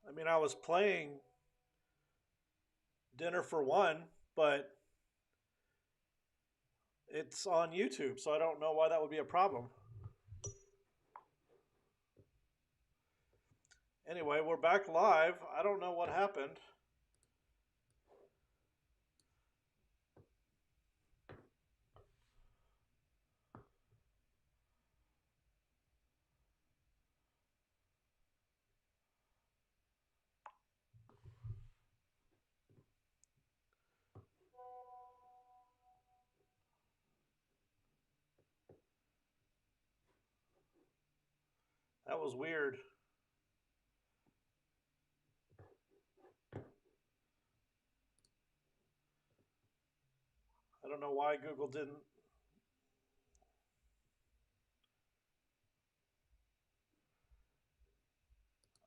I mean, I was playing Dinner for One, but it's on YouTube, so I don't know why that would be a problem. Anyway, we're back live. I don't know what happened. That was weird. I don't know why Google didn't.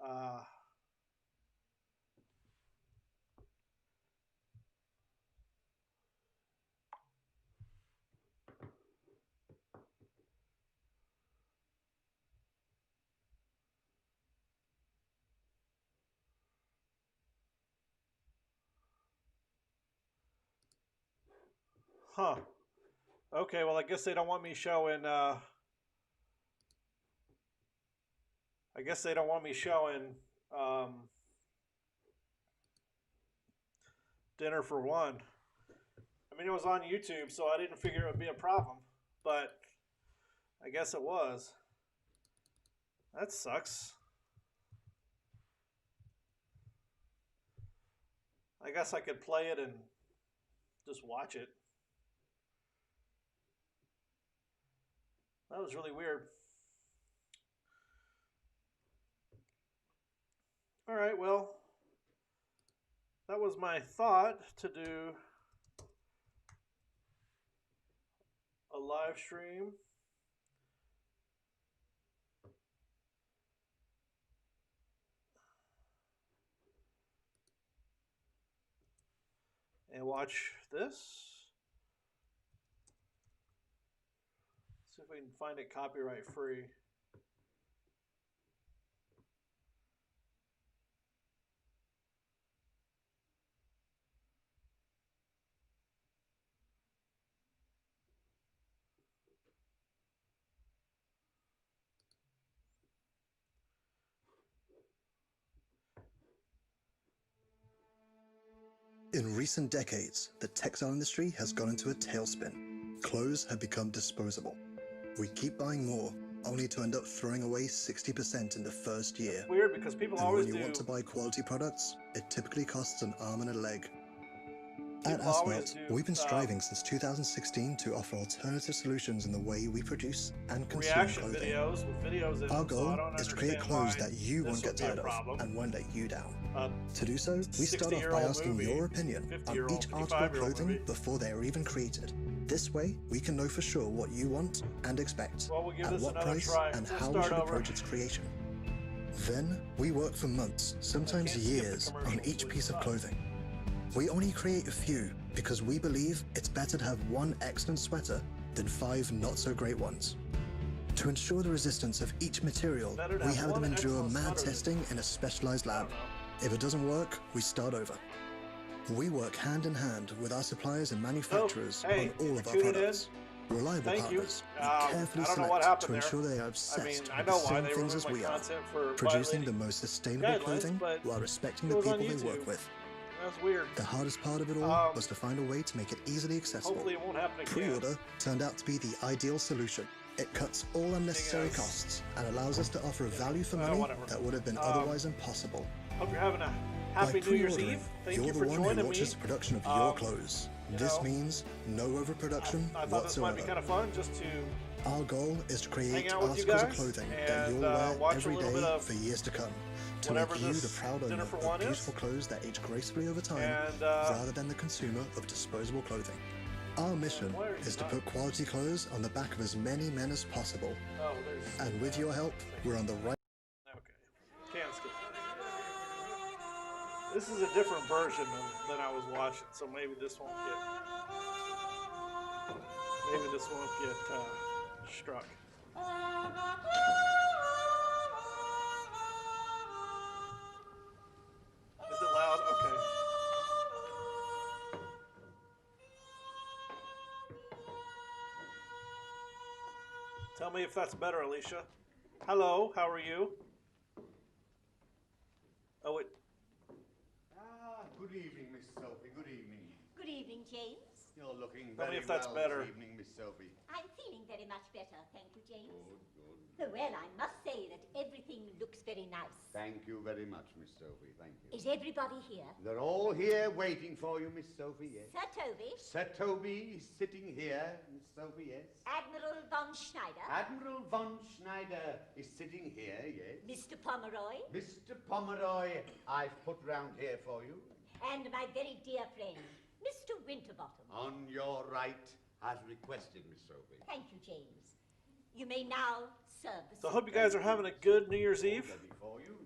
Uh, huh. Okay, well, I guess they don't want me showing. I guess they don't want me showing um, Dinner for One. I mean, it was on YouTube, so I didn't figure it would be a problem, but I guess it was. That sucks. I guess I could play it and just watch it. That was really weird. All right, well, that was my thought to do a live stream. And watch this. See if we can find it copyright free. In recent decades, the textile industry has gone into a tailspin. Clothes have become disposable. We keep buying more, only to end up throwing away 60% in the first year. It's weird because people And always when you do. want to buy quality products, it typically costs an arm and a leg. At People always Asphalt, do, we've been striving since 2016 to offer alternative solutions in the way we produce and consume reaction clothing. videos with videos in Our them, so I goal don't is to create understand clothes why that you won't this get would be a tired of problem. and won't let you down. A To do so, we start off by 60-year-old asking movie, your opinion on 50-year-old, each article of 55-year-old clothing movie. before they are even created. This way, we can know for sure what you want and expect, Well, we'll give at this what another price, try. and We'll how we start should over. approach its creation. Then, we work for months, sometimes can't skip the years, on commercials, each which piece of sucks. clothing. We only create a few because we believe it's better to have one excellent sweater than 5 not-so-great ones. To ensure the resistance of each material, Better to we have have them one endure excellent mad sweater than- testing in a specialized I lab. don't know. If it doesn't work, we start over. We work hand in hand with our suppliers and manufacturers hey, on all if of our you're tuning in, products. Reliable thank you. partners we carefully I don't know what select happened to there. ensure they are I obsessed mean, I with the know why same they things ruined as my we are, content for producing the violating most sustainable guidelines, clothing but while respecting it the was on people they YouTube. work with. That's weird. The hardest part of it all was to find a way to make it easily accessible. Hopefully it won't happen again. Pre-order turned out to be the ideal solution. It cuts all unnecessary Thing is- costs and allows us to offer a value for money whatever. that would have been otherwise impossible. Hope you're having a By happy New Year's pre-ordering, Eve. Thank you're you the for one who joining me. watches the production of your clothes. you This know, means no overproduction I thought this might whatsoever. be kind of fun just to Our goal is to create hang out with you articles of guys clothing that and, you'll wear watch a every little bit day of for years to come. To whatever make you the this proud owner Dinner of for One is. beautiful clothes that age gracefully over time, And, rather than the consumer of disposable clothing. Our mission why are you is to not- put quality clothes on the back of as many men as possible. Oh, there's. And with your help, we're on the right. Okay. Can't skip. This is a different version than I was watching, so maybe this won't get. Maybe this won't get struck. Tell me if that's better, Alicia. Hello, how are you? Oh, it. Good evening, Miss Sophie. Good evening. Good evening, James. You're looking Tell me very if that's well better. this evening, Miss Sophie. I'm feeling very much better, thank you, James. Good. Well, I must say that everything looks very nice. Thank you very much, Miss Sophie. Thank you. Is everybody here? They're all here waiting for you, Miss Sophie, yes. Sir Toby? Sir Toby is sitting here, Miss Sophie, yes. Admiral von Schneider? Admiral von Schneider is sitting here, yes. Mr. Pomeroy? Mr. Pomeroy, I've put round here for you. And my very dear friend, Mr. Winterbottom. On your right, as requested, Miss Sophie. Thank you, James. You may now serve the So I soup. hope you guys are having a good New Year's Eve. Ready for you.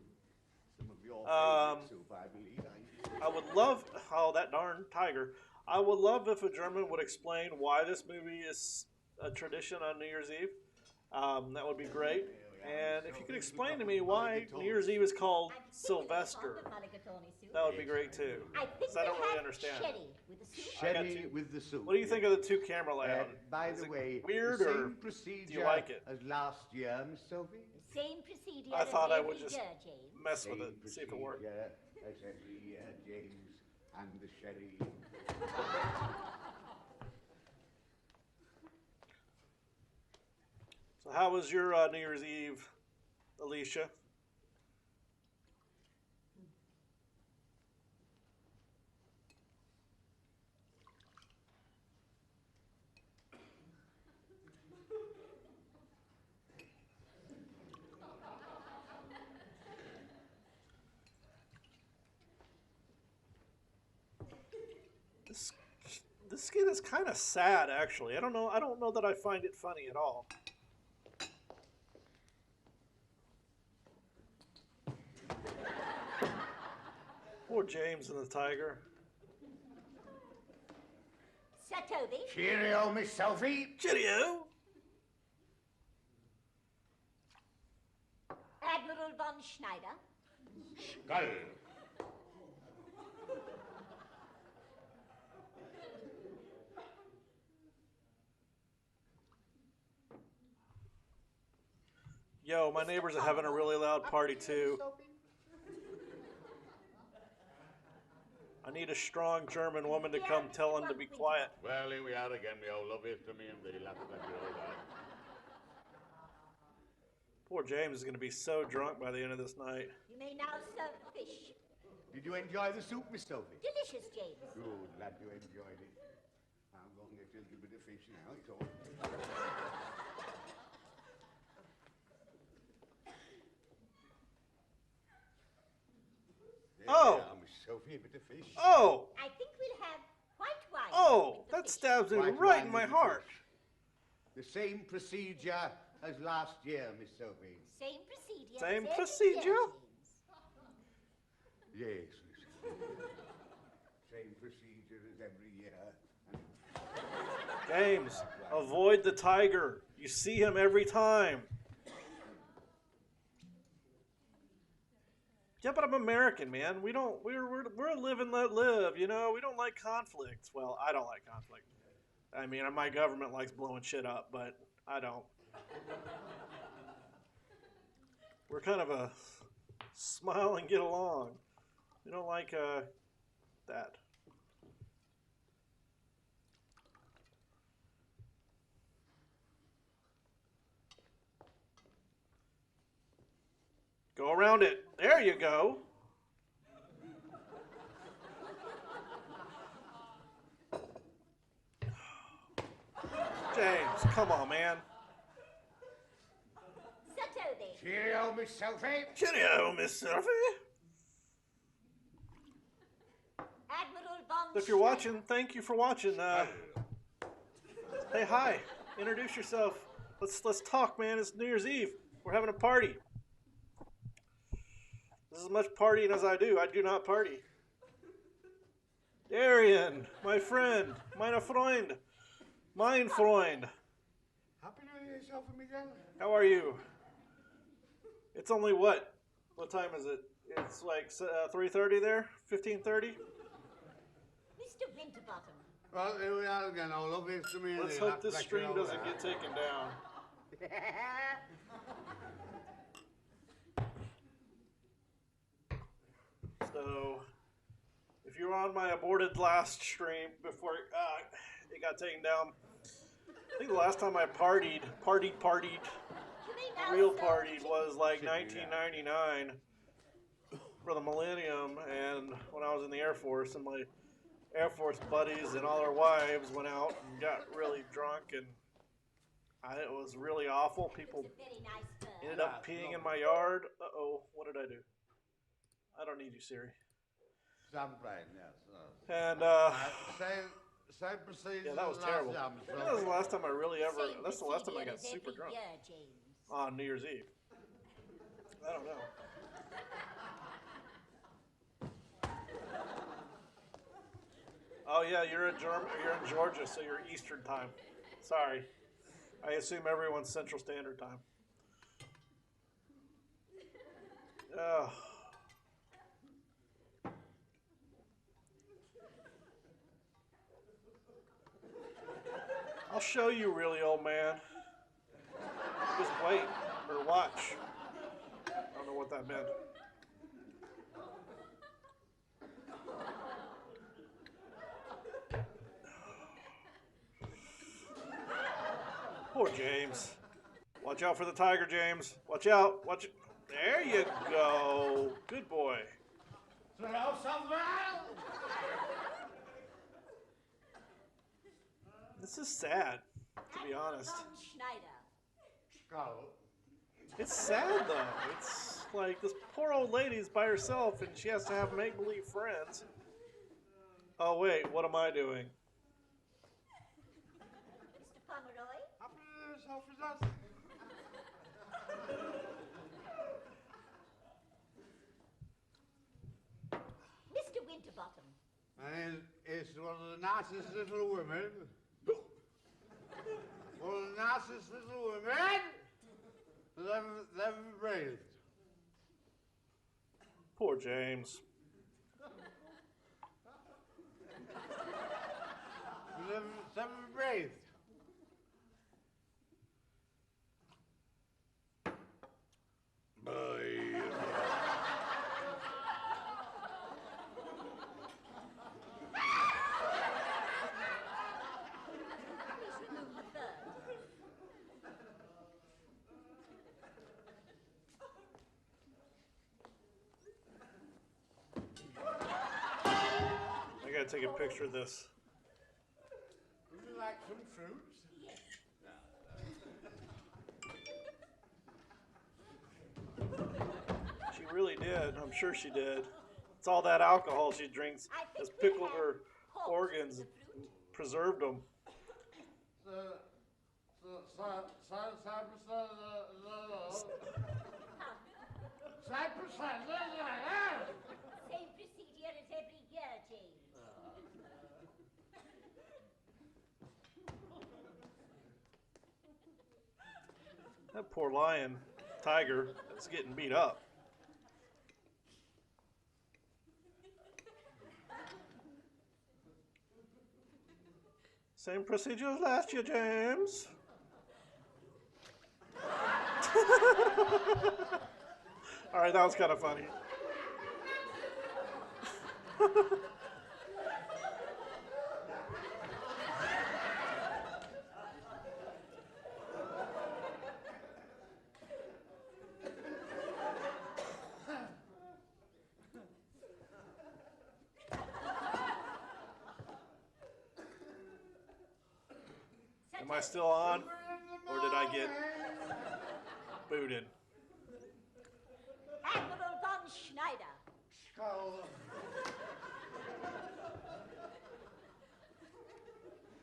Some of your favorite soup, I believe. I would love, oh, that darn tiger. I would love if a German would explain why this movie is a tradition on New Year's Eve. That would be great. And if you could explain to me why New Year's Eve is called I'm thinking of Sylvester, the mulligatawny soup. that would be great too. I think 'Cause I don't we'll really have understand. sherry with the soup. I got Sherry two. with the soup. What do you think of the two camera layout? By Is the it way, weird the or same procedure like it? as last year, Miss Sophie? Same procedure I thought as I would every just year, James. mess with Same it, see if it worked. procedure as every year, James, and the sherry. So how was your New Year's Eve, Alicia? This this skin is kind of sad, actually. I don't know. I don't know that I find it funny at all. Poor James and the tiger. Sir Toby? Cheerio, Miss Sophie. Cheerio. Admiral von Schneider? Skull. Yo, my neighbors are having a really loud party too. I need a strong German woman to come tell them to be quiet. Well, here we are again, the old love history and the last Poor James is going to be so drunk by the end of this night. You may now serve the fish. Did you enjoy the soup, Miss Sophie? Delicious, James. Good, glad you enjoyed it. I'm going to get a little bit of fish now, it's all. Oh. There, Miss Sophie, a bit of fish. Oh! I think we'll have white wine. Oh! with the That fish. stabs me White right wine in my with the heart. fish. The same procedure as last year, Miss Sophie. Same procedure. Same as every procedure? year, James. Yes, Miss Sophie. Same procedure as every year. James, avoid the tiger. You see him every time. Yeah, but I'm American, man. We're a live and let live, you know? We don't like conflict. Well, I don't like conflict. I mean, my government likes blowing shit up, but I don't. We're kind of a smile and get along. We don't like that. Go around it. There you go. James, come on, man. Sir Toby. Cheerio, Miss Sophie. Cheerio, Miss Sophie. Admiral von If you're watching, thank you for watching. Hey, hi. Introduce yourself. Let's talk, man. It's New Year's Eve. We're having a party. This is as much partying as I do. I do not party. Darian, my friend, mein Freund, mein Freund. Happy New Year, Sophie Miguel. How are you? It's only what? What time is it? It's like 3:30 there? 15:30? Mr. Winterbottom. Well, here we are again, all love history. Let's hope this stream doesn't get taken down. So, if you were on my aborted last stream before it got taken down, I think the last time I partied, real partied was like 1999 for the millennium, and when I was in the Air Force, and my Air Force buddies and all their wives went out and got really drunk, and it was really awful. People ended up peeing in my yard. Uh-oh, what did I do? I don't need you, Siri. Champagne, yes. And, same procedure. yeah, that was terrible. That was the last time I really ever, that's the last time I got super drunk. On New Year's Eve. I don't know. Oh yeah, you're in Georgia, so you're Eastern time. Sorry. I assume everyone's Central Standard Time. Ugh. I'll show you, really, old man. Just wait or watch. I don't know what that meant. Poor James. Watch out for the tiger, James. Watch out. Watch it. There you go. Good boy. This is sad, to be honest. It's sad, though. It's like this poor old lady's by herself, and she has to have make-believe friends. Oh, wait. What am I doing? Mr. Pomeroy? Mr. Winterbottom. And it's one of the nicest little women. One of the nicest little women that ever breathed. Poor James. Never breathed. I gotta take a picture of this. Would you like some fruit? She really did. I'm sure she did. It's all that alcohol she drinks has pickled her organs, and preserved them. Same procedure as every year, James. That poor lion, tiger, is getting beat up. Same procedure as last year, James. All right, that was kind of funny. Am I still on, or did I get booted? Admiral von Schneider.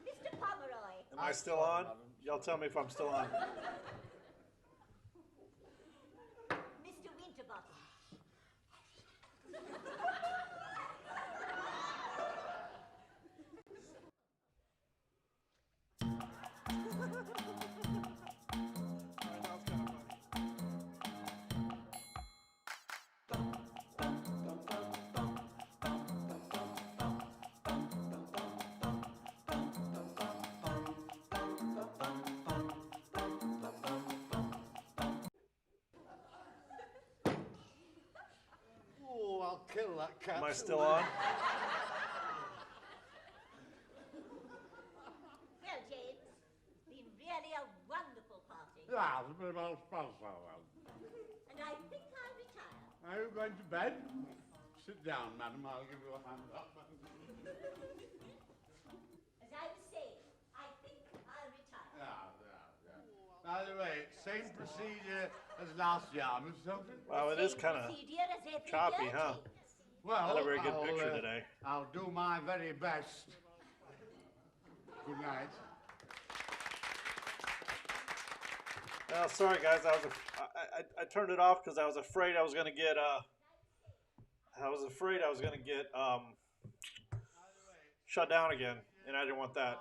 Mr. Pomeroy. Am I still on? Y'all tell me if I'm still on. Mr. Winterbottom. Oh, I'll kill that cat. Am I still on? Well, James, it's been really a wonderful party. Yeah, it's been about special. And I think I'll retire. Are you going to bed? Sit down, madam. I'll give you a hand up. As I was saying, I think I'll retire. Yeah. By the way, same procedure as last year, Miss Hilton. Wow, it is kind of Procedure as every choppy, year, huh? James. Well, Not a very good picture I'll, today. I'll do my very best. Good night. Well, sorry guys, I turned it off because I was afraid I was gonna get shut down again, and I didn't want that.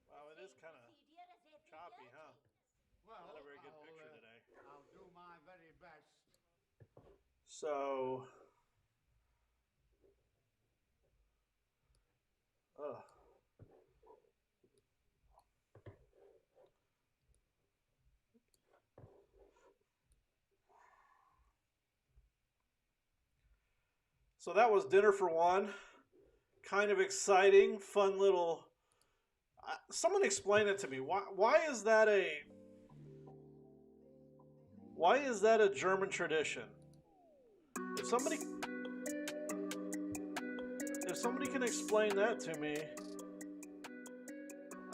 Wow, it is kind of Procedure as every choppy, year, huh? Well, Not a very good picture I'll, today. I'll do my very best. So, so that was dinner for one. Kind of exciting, fun little. Someone explain it to me. Why is that a German tradition? If somebody can explain that to me,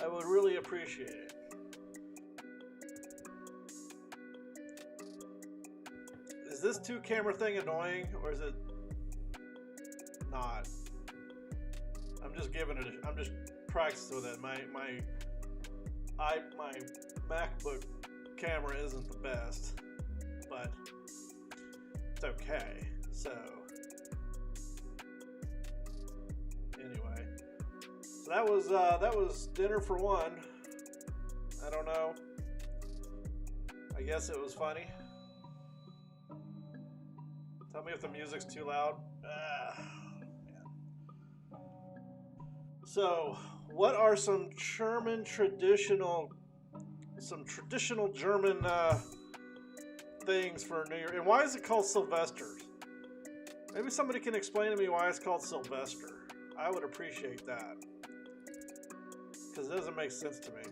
I would really appreciate it. Is this two camera thing annoying, or is it not? I'm just giving it. I'm just practicing with it. My MacBook camera isn't the best, but it's okay. So anyway, so that was dinner for one. I don't know. I guess it was funny. Tell me if the music's too loud. Man. So, what are some traditional German things for New Year? And why is it called Sylvester? Maybe somebody can explain to me why it's called Sylvester. I would appreciate that, because it doesn't make sense to me.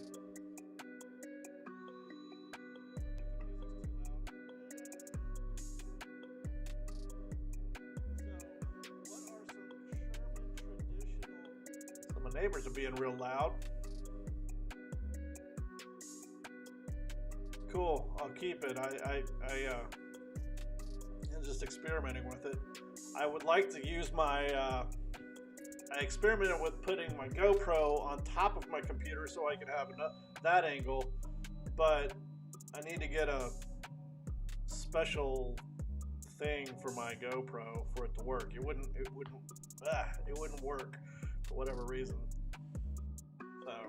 So, my neighbors are being real loud. Cool, I'll keep it. I'm just experimenting with it. I would like to use my. I experimented with putting my GoPro on top of my computer so I could have that angle, but I need to get a special thing for my GoPro for it to work. It wouldn't work for whatever reason. So I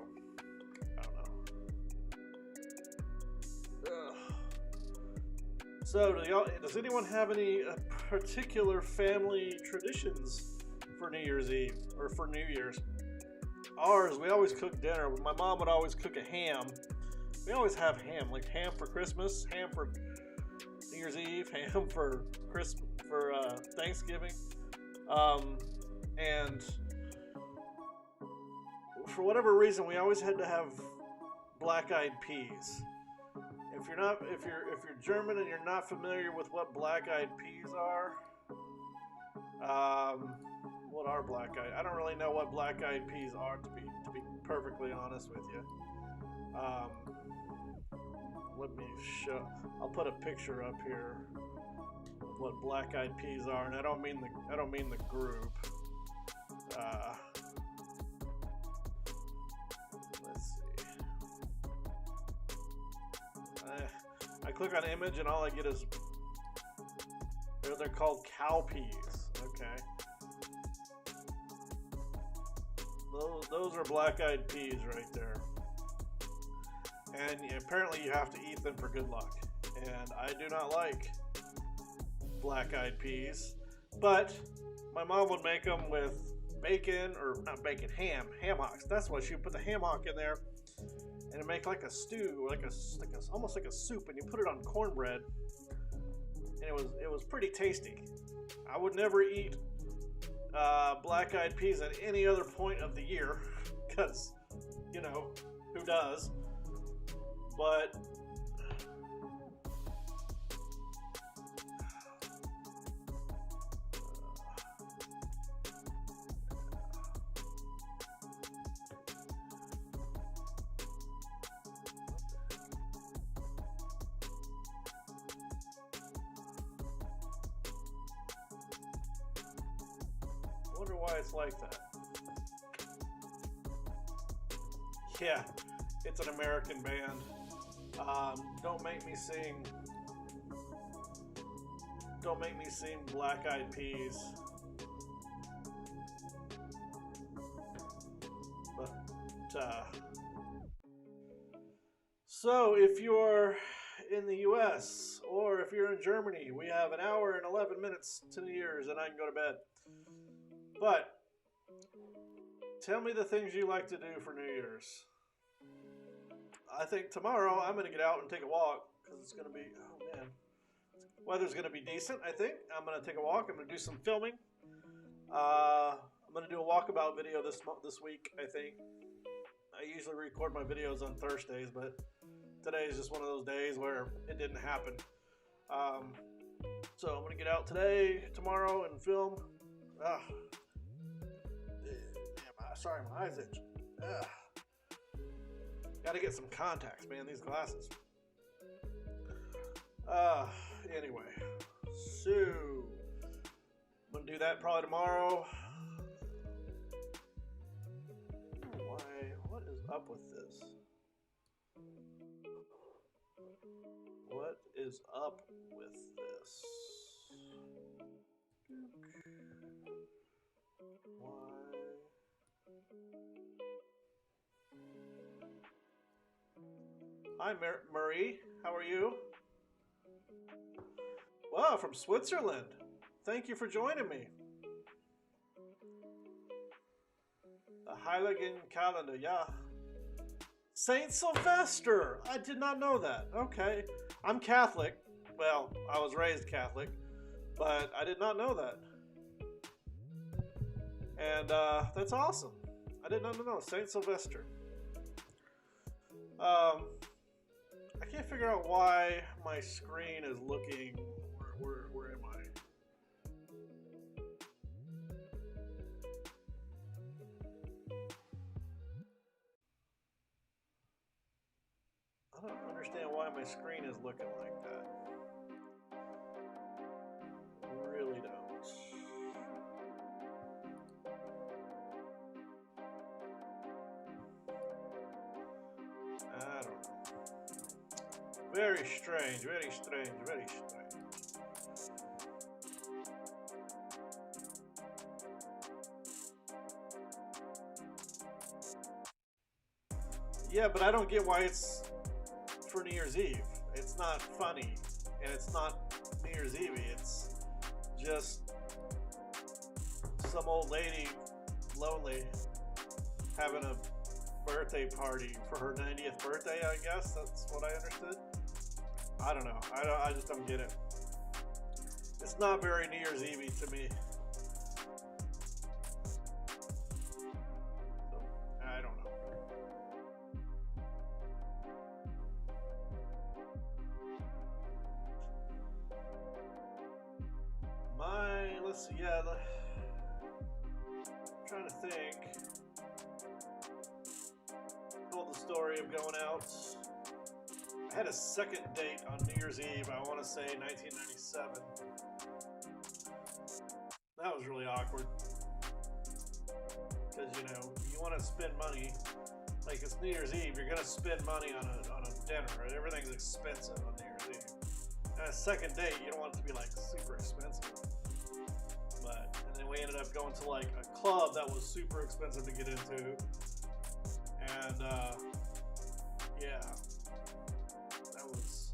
don't know. So does anyone have any particular family traditions for New Year's Eve or for New Year's? Ours, we always cook dinner. My mom would always cook a ham. We always have ham, like ham for Christmas, ham for New Year's Eve, ham for Thanksgiving, and for whatever reason, we always had to have black-eyed peas. If you're German and you're not familiar with what black-eyed peas are, what are black-eyed? I don't really know what black-eyed peas are, to be perfectly honest with you. Let me show. I'll put a picture up here of what black-eyed peas are, and I don't mean the group. Let's see. I click on image, and all I get is they're called cow peas. Okay. Those are black-eyed peas right there. And apparently you have to eat them for good luck. And I do not like black-eyed peas. But my mom would make them with bacon, or not bacon, ham hocks. That's what she would put the ham hock in there, and it'd make like a stew, like a almost like a soup, and you put it on cornbread. and it was pretty tasty. I would never eat black-eyed peas at any other point of the year, because, you know, who does? But I wonder why it's like that. Yeah, it's an American band. Don't make me sing. Don't make me sing Black Eyed Peas. But so if you're in the U.S. or if you're in Germany, we have an hour and 11 minutes to New Year's, and I can go to bed. But tell me the things you like to do for New Year's. I think tomorrow I'm going to get out and take a walk because it's going to be, oh man, weather's going to be decent. I think I'm going to take a walk. I'm going to do some filming. I'm going to do a walkabout video this week. I think I usually record my videos on Thursdays, but today is just one of those days where it didn't happen. So I'm going to get out today, tomorrow, and film. Sorry, my eyes itch. Gotta get some contacts, man, these glasses. Anyway, so I'm gonna do that probably tomorrow. What is up with this? What is up with this? Why? Hi, Marie. How are you? Wow, from Switzerland. Thank you for joining me. The Heiligen calendar, yeah. Saint Sylvester. I did not know that. Okay. I'm Catholic. Well, I was raised Catholic, but I did not know that. And that's awesome. I did not know. Saint Sylvester. I can't figure out why my screen is looking. Where am I? I don't understand why my screen is looking like that. Really don't. I don't know. Very strange, very strange, very strange. Yeah, but I don't get why it's for New Year's Eve. It's not funny, and it's not New Year's Eve. It's just some old lady, lonely, having a birthday party for her 90th birthday, I guess. That's what I understood. I don't know. I just don't get it. It's not very New Year's Eve to me. So, I don't know. Let's see, yeah, I'm trying to think. Told the story of going out. I had a second date on New Year's Eve, I want to say 1997. That was really awkward. Because, you know, you want to spend money. Like, it's New Year's Eve, you're going to spend money on a dinner, right? Everything's expensive on New Year's Eve. And a second date, you don't want it to be, like, super expensive. And then we ended up going to, like, a club that was super expensive to get into. And, yeah. That was...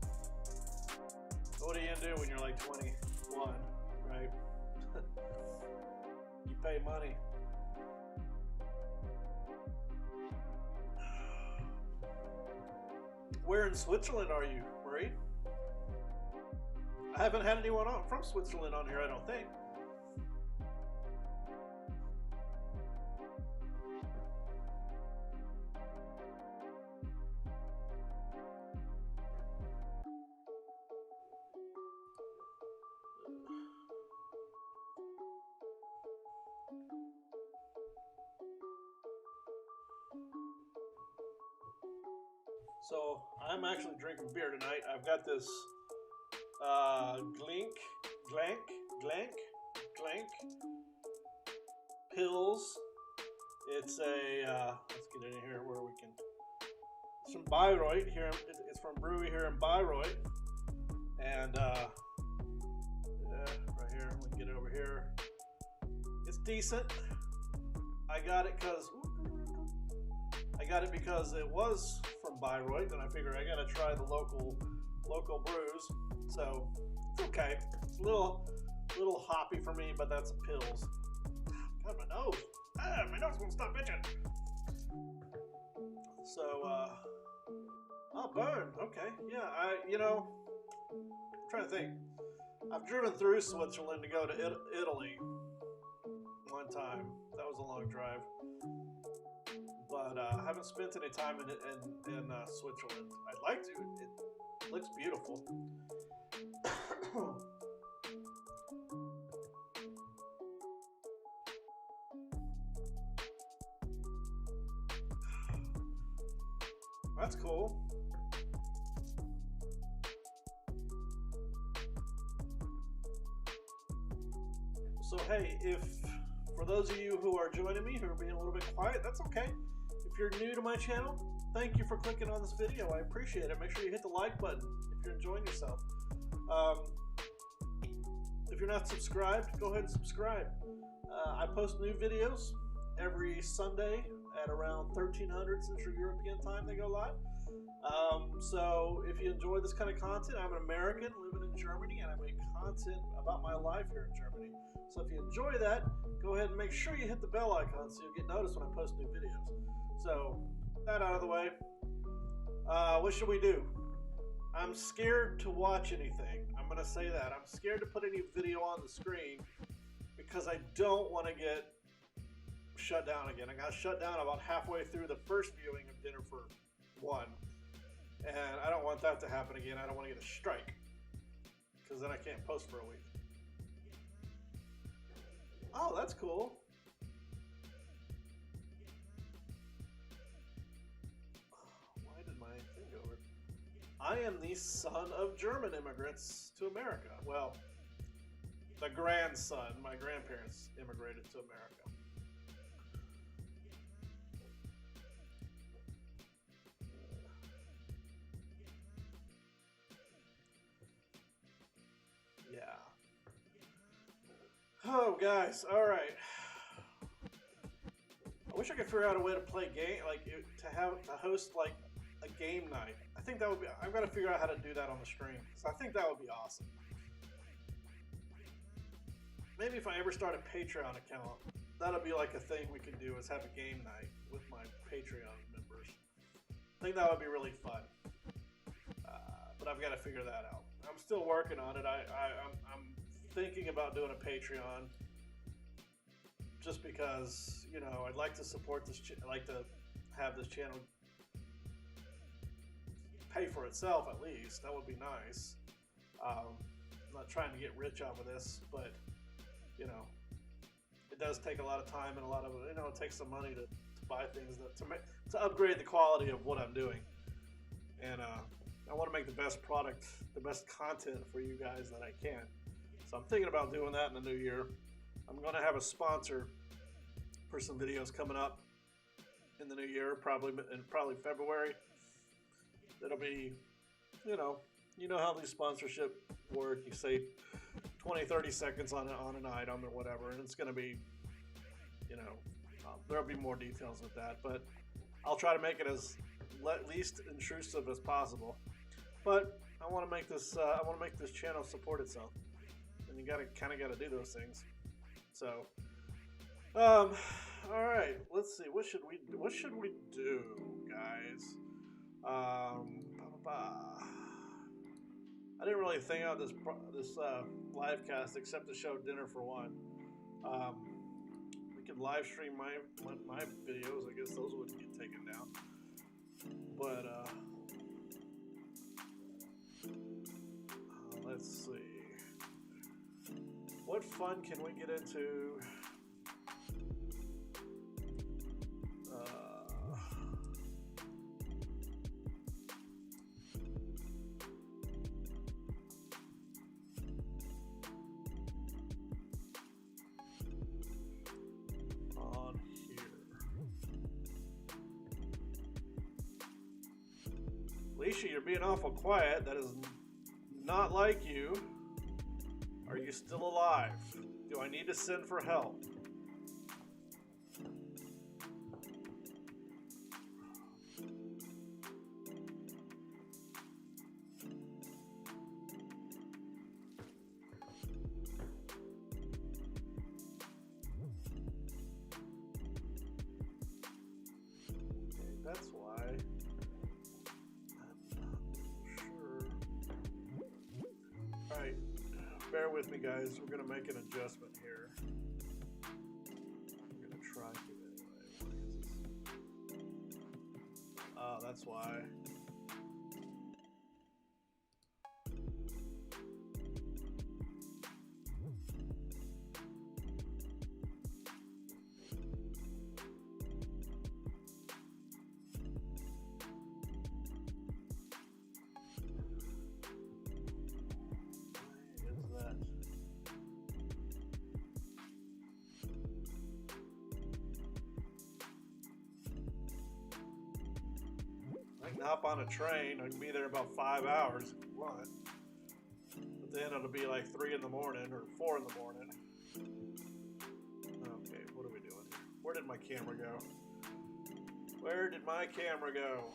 What do you do when you're, like, 21, right? You pay money. Where in Switzerland are you, Marie? I haven't had anyone from Switzerland on here, I don't think. So I'm actually drinking beer tonight. I've got this Glank Pills. It's a let's get in here where we can. It's from Bayreuth here. It's from brewery here in Bayreuth, and right here. We can get it over here. It's decent. I got it because it was from Bayreuth, and I figured I gotta try the local brews. So it's okay. It's a little hoppy for me, but that's pills. God, my nose. My nose won't stop itching. So oh, burn. Okay, yeah. I'm trying to think. I've driven through Switzerland to go to Italy one time. That was a long drive. But I haven't spent any time in Switzerland. I'd like to. It looks beautiful. That's cool. So hey, for those of you who are joining me, who are being a little bit quiet, that's okay. If you're new to my channel, thank you for clicking on this video. I appreciate it. Make sure you hit the like button if you're enjoying yourself. If you're not subscribed, go ahead and subscribe. I post new videos every Sunday at around 1300 Central European time. They go live. So if you enjoy this kind of content, I'm an American living in Germany, and I make content about my life here in Germany. So if you enjoy that, go ahead and make sure you hit the bell icon so you'll get noticed when I post new videos. So that out of the way, what should we do? I'm scared to watch anything. I'm going to say that. I'm scared to put any video on the screen because I don't want to get shut down again. I got shut down about halfway through the first viewing of Dinner for One, and I don't want that to happen again. I don't want to get a strike because then I can't post for a week. Oh, that's cool. Why did my thing go over? I am the son of German immigrants to America. Well, the grandson. My grandparents immigrated to America. Yeah. Oh, guys. All right. I wish I could figure out a way to play game, to host like a game night. I think that would be. I've got to figure out how to do that on the stream. So I think that would be awesome. Maybe if I ever start a Patreon account, that'll be like a thing we can do, is have a game night with my Patreon members. I think that would be really fun. But I've got to figure that out. I'm still working on it. I'm thinking about doing a Patreon just because, I'd like to support this. I'd like to have this channel pay for itself at least. That would be nice. I'm not trying to get rich off of this, but it does take a lot of time and a lot of it takes some money to buy things to upgrade the quality of what I'm doing, and I want to make the best product, the best content for you guys that I can. So I'm thinking about doing that in the new year. I'm going to have a sponsor for some videos coming up in the new year, probably February. It'll be, you know how these sponsorship work. You say 20-30 seconds on an item or whatever, and it's going to be, there'll be more details with that, but I'll try to make it as least intrusive as possible. But I want to make this channel support itself, and you kind of got to do those things. So, all right, let's see. What should we do, guys? I didn't really think out this live cast except to show Dinner for One. We could live stream my videos. I guess those wouldn't get taken down. But let's see. What fun can we get into? On here. Alicia, you're being awful quiet. That is not like you. Are you still alive? Do I need to send for help? Okay, that's why. I'm not sure. Alright. Bear with me, guys. We're going to make an adjustment here. I'm going to try to anyway. Why is this? Oh, that's why. I can hop on a train. I can be there about 5 hours if you want. But then it'll be like 3 in the morning or 4 in the morning. Okay, what are we doing here? Where did my camera go? Where did my camera go?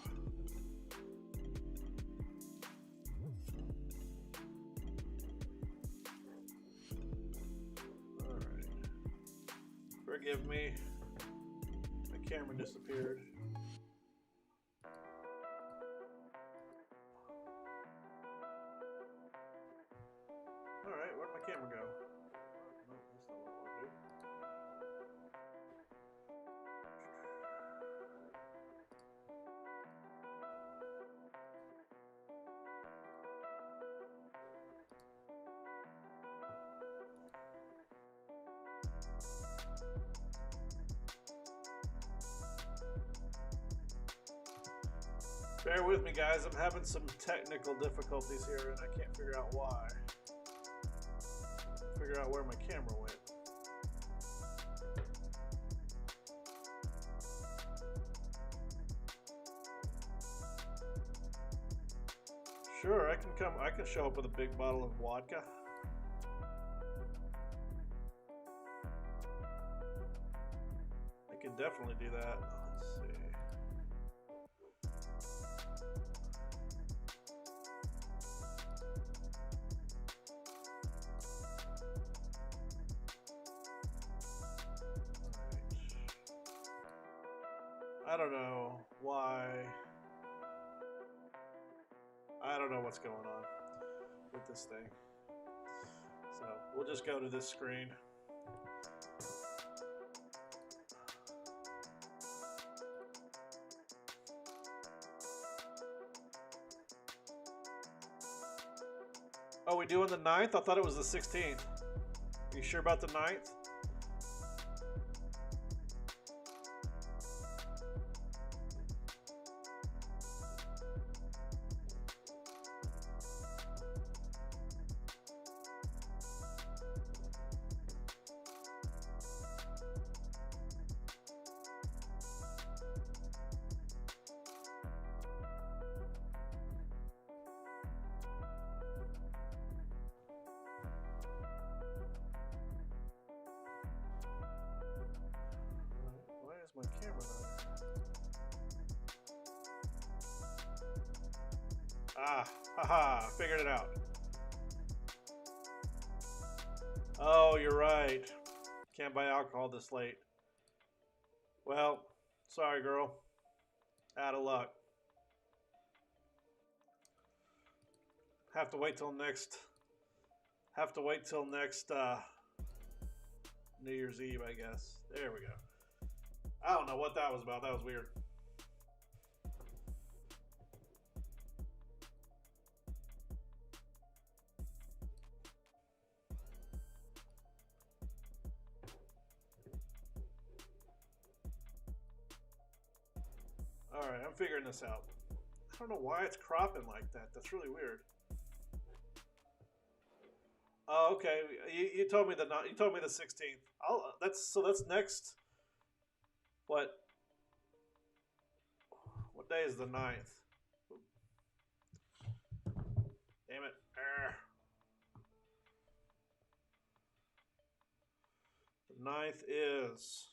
Alright. Forgive me. My camera disappeared. Alright, where'd my camera go? No, that's not what I want to do. Bear with me, guys. I'm having some technical difficulties here, and I can't figure out why. Figure out where my camera went. Sure, I can come. I can show up with a big bottle of vodka. I can definitely do that. Let's see. I don't know why. I don't know what's going on with this thing. So we'll just go to this screen. Oh, we doing the 9th? I thought it was the 16th. Are you sure about the 9th? My camera not. Haha, figured it out. Oh, you're right. Can't buy alcohol this late. Well, sorry, girl. Out of luck. Have to wait till next. Have to wait till next New Year's Eve, I guess. There we go. I don't know what that was about. That was weird. Alright, I'm figuring this out. I don't know why it's cropping like that. That's really weird. Oh, okay. You told me the 16th. That's next. What day is the 9th? Damn it. The 9th is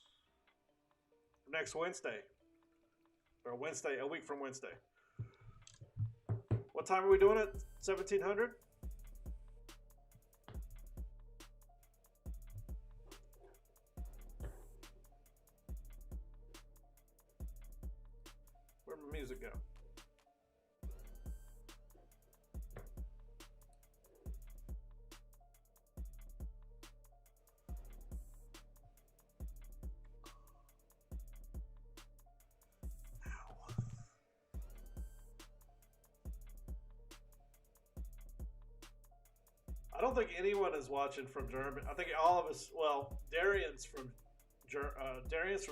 next Wednesday. Or Wednesday, a week from Wednesday. What time are we doing it? 1700? Where'd my music go? I don't think anyone is watching from Germany. I think all of us. Well, Darian's from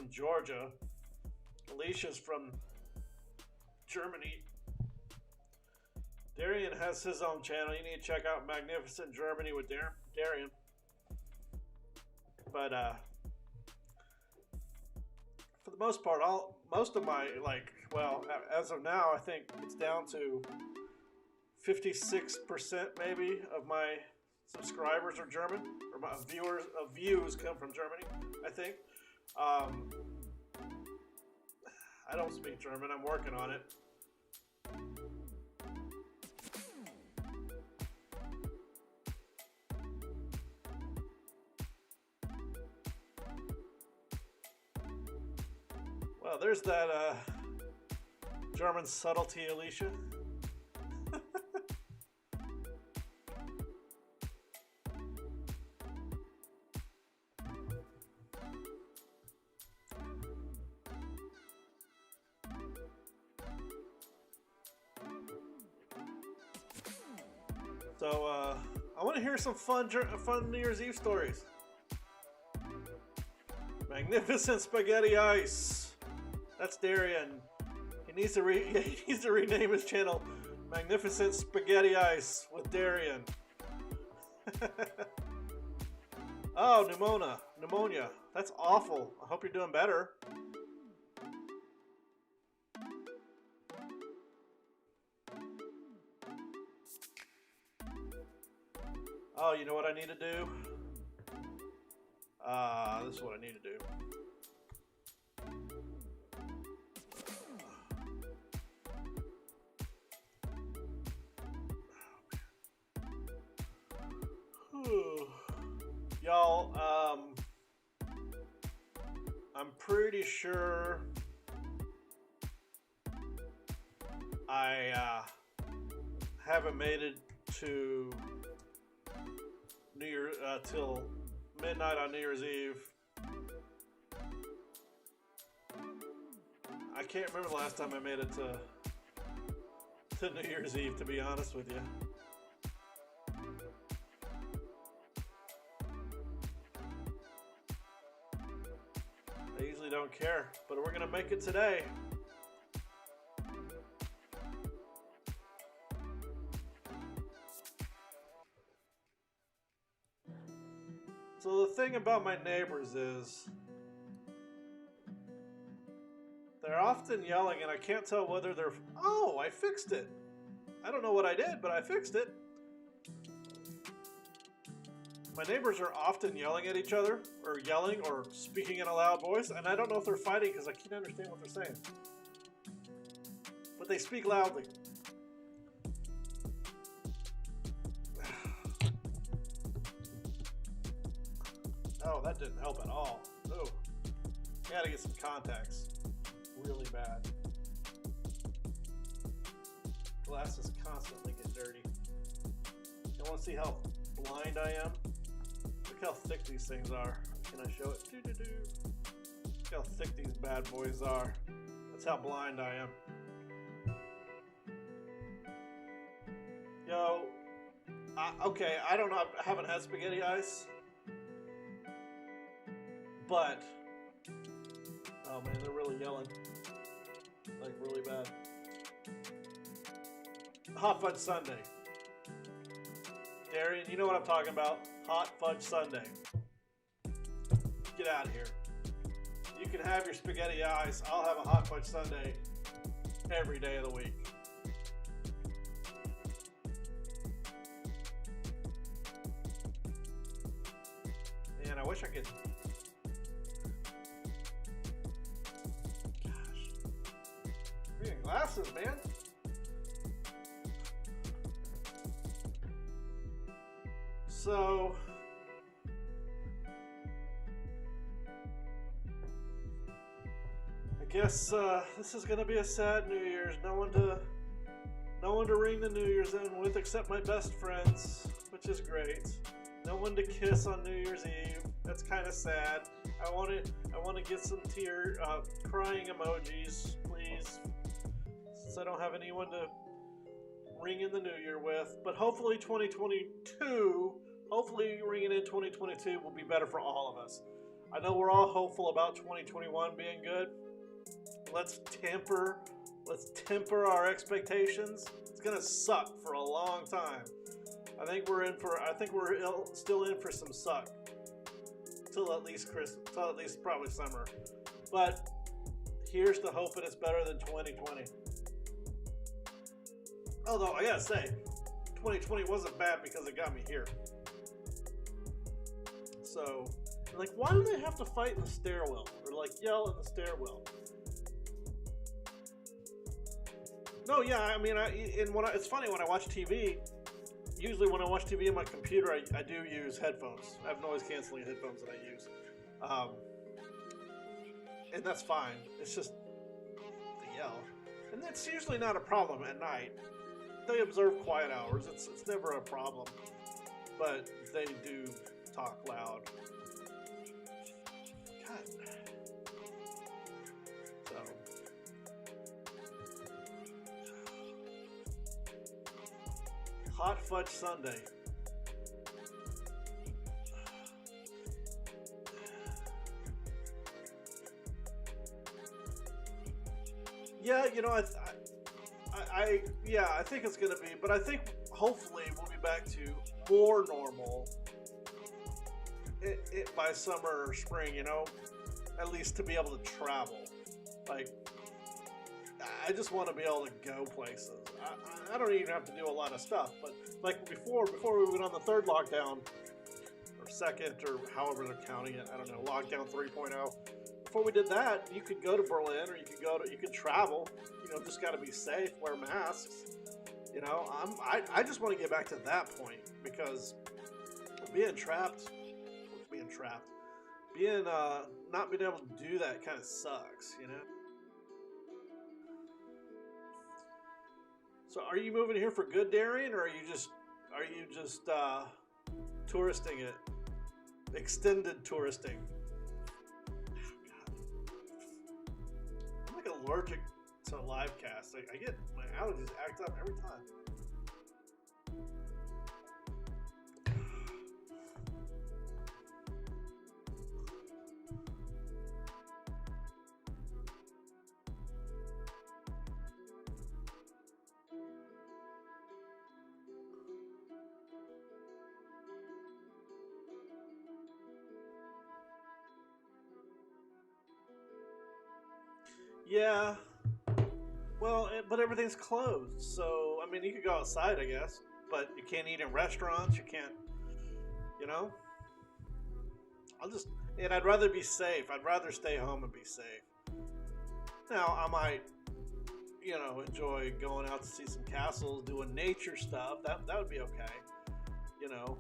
Georgia. Alicia's from Germany. Darian has his own channel. You need to check out Magnificent Germany with Darian. But for the most part, most of my as of now, I think it's down to 56% maybe of my subscribers are German, or my views come from Germany, I think. I don't speak German. I'm working on it. Well, there's that German subtlety, Alicia. So, I want to hear some fun New Year's Eve stories. Magnificent Spaghetti Ice. That's Darian. He needs to rename his channel Magnificent Spaghetti Ice with Darian. Oh, pneumonia. That's awful. I hope you're doing better. Oh, you know what I need to do? This is what I need to do. Y'all, I'm pretty sure I haven't made it to New Year till midnight on New Year's Eve. I can't remember the last time I made it to New Year's Eve, to be honest with you. I usually don't care, but we're gonna make it today. So the thing about my neighbors is they're often yelling, and I can't tell whether they're... Oh, I fixed it. I don't know what I did, but I fixed it. My neighbors are often yelling at each other, or yelling, or speaking in a loud voice, and I don't know if they're fighting because I can't understand what they're saying. But they speak loudly. Oh, that didn't help at all. Oh, gotta get some contacts. Really bad. Glasses constantly get dirty. want to see how blind I am? Look how thick these things are. Can I show it? Look how thick these bad boys are. That's how blind I am. Yo, okay, I don't know. I haven't had spaghetti ice, but oh man, they're really yelling, like really bad. Hot fudge sundae. Darian, you know what I'm talking about. Hot fudge sundae. Get out of here. You can have your spaghetti ice. I'll have a hot fudge sundae every day of the week. Man, I wish I could. Gosh. Reading glasses, man. So, I guess this is gonna be a sad New Year's. No one to ring the New Year's in with except my best friends, which is great. No one to kiss on New Year's Eve. That's kind of sad. I want to get some crying emojis, please, since I don't have anyone to ring in the New Year with. But hopefully 2022. Hopefully, ringing in 2022 will be better for all of us. I know we're all hopeful about 2021 being good. Let's temper our expectations. It's gonna suck for a long time. I think we're still in for some suck till at least probably summer. But here's the hope that it's better than 2020. Although I gotta say, 2020 wasn't bad because it got me here. So, like, why do they have to fight in the stairwell or like yell in the stairwell? No, yeah, I mean, it's funny when I watch TV. Usually, when I watch TV on my computer, I do use headphones. I have noise canceling headphones that I use, and that's fine. It's just the yell, and that's usually not a problem at night. They observe quiet hours. It's never a problem, but they do talk loud. God. So. Hot fudge sundae. Yeah, you know, I think it's gonna be, but I think hopefully we'll be back to more normal by summer or spring, you know, at least to be able to travel. Like, I just want to be able to go places. I don't even have to do a lot of stuff, but like before we went on the third lockdown, or second, or however they're counting it, I don't know, lockdown 3.0. Before we did that, you could go to Berlin, or you could travel. You know, just got to be safe, wear masks. You know, I just want to get back to that point, because being not being able to do that kind of sucks, you know. So, are you moving here for good, Darian, or are you just touristing it, extended touristing? I'm like allergic to live cast. I get my allergies act up every time. Yeah, well, but everything's closed, so, I mean, you could go outside, I guess, but you can't eat in restaurants, you can't, you know? And I'd rather be safe. I'd rather stay home and be safe. Now, I might, you know, enjoy going out to see some castles, doing nature stuff. That would be okay, you know?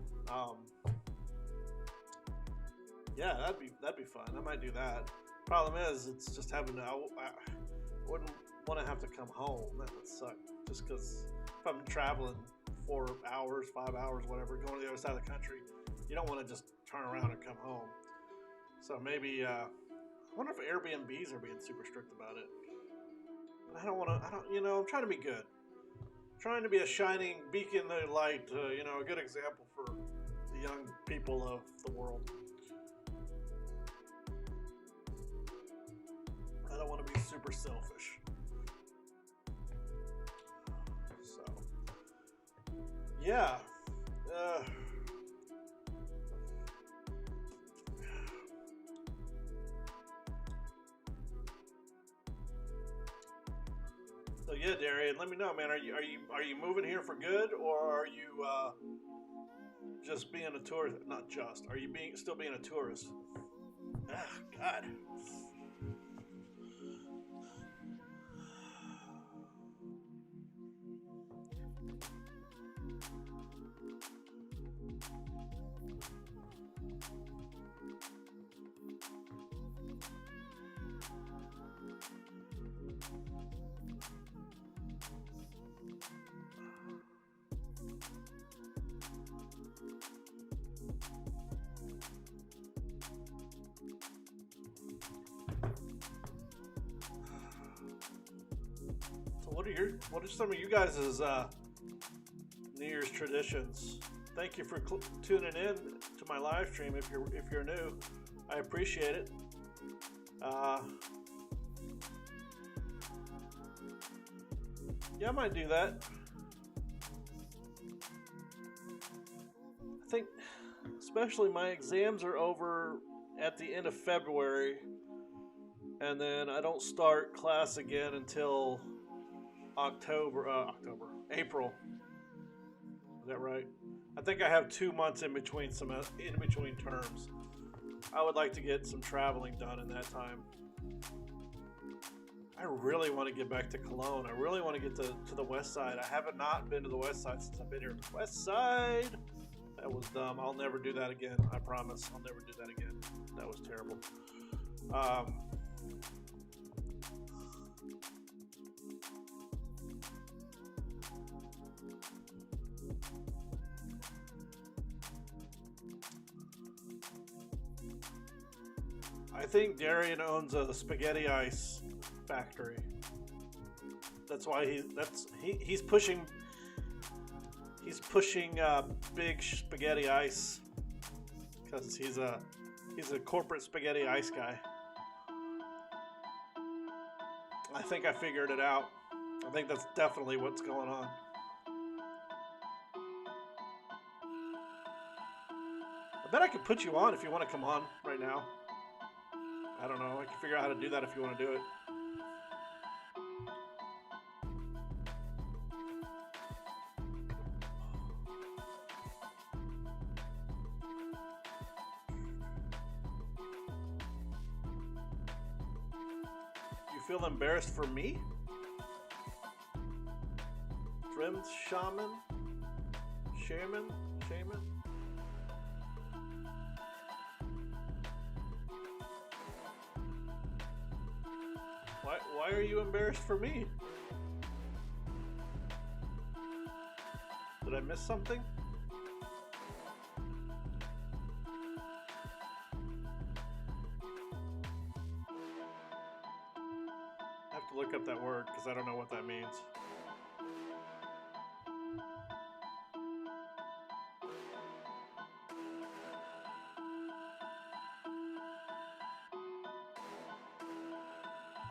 Yeah, that'd be fun. I might do that. Problem is, it's just having to. I wouldn't want to have to come home. That would suck. Just because if I'm traveling 4 hours, 5 hours, whatever, going to the other side of the country. You don't want to just turn around and come home. So maybe, I wonder if Airbnbs are being super strict about it. I'm trying to be good. I'm trying to be a shining beacon of light, a good example for the young people of the world. I don't want to be super selfish. So, yeah. So yeah, Darian, let me know, man. Are you moving here for good, or are you just being a tourist? Not just. Are you still being a tourist? Ah, God. What are some of you guys' New Year's traditions? Thank you for tuning in to my live stream. If you're new, I appreciate it. Yeah, I might do that. I think, especially my exams are over at the end of February, and then I don't start class again until April. Is that right? I think I have 2 months in between terms. I would like to get some traveling done in that time. I really want to get back to Cologne. I really want to get to the West Side. I haven't not been to the West Side since I've been here. West Side. That was dumb. I'll never do that again. I promise. I'll never do that again. That was terrible. I think Darian owns a spaghetti ice factory. That's why he's pushing big spaghetti ice, because he's a corporate spaghetti ice guy. I think I figured it out. I think that's definitely what's going on. I bet I could put you on if you want to come on right now. I don't know. I can figure out how to do that if you want to do it. You feel embarrassed for me? Trimmed shaman? Shaman? Why are you embarrassed for me? Did I miss something? I have to look up that word because I don't know what that means.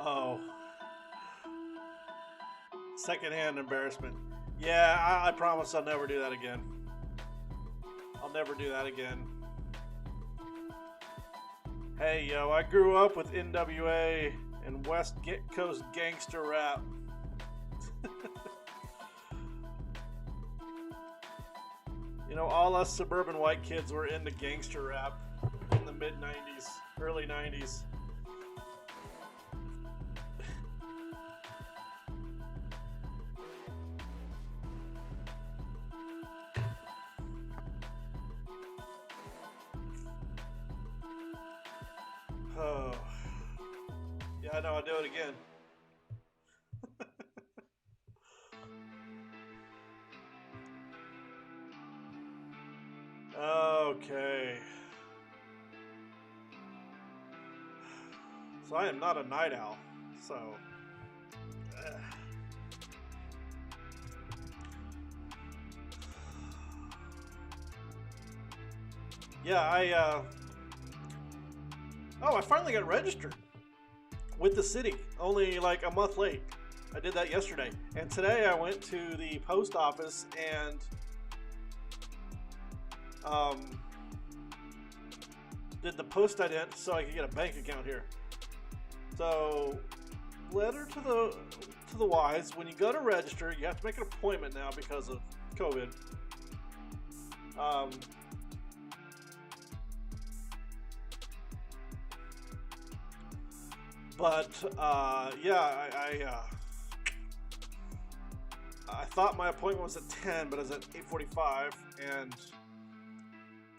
Oh. Secondhand embarrassment. Yeah, I promise I'll never do that again. I'll never do that again. Hey, yo, I grew up with NWA and West Coast gangster rap. You know, all us suburban white kids were into gangster rap in the mid-90s, early 90s. Oh, yeah, I know, I'll do it again. So I am not a night owl. So, yeah, I finally got registered with the city, only like a month late. I did that yesterday. And today I went to the post office and did the post ident so I could get a bank account here. So, letter to the wise, when you go to register, you have to make an appointment now because of COVID. I thought my appointment was at 10, but it was at 8:45, and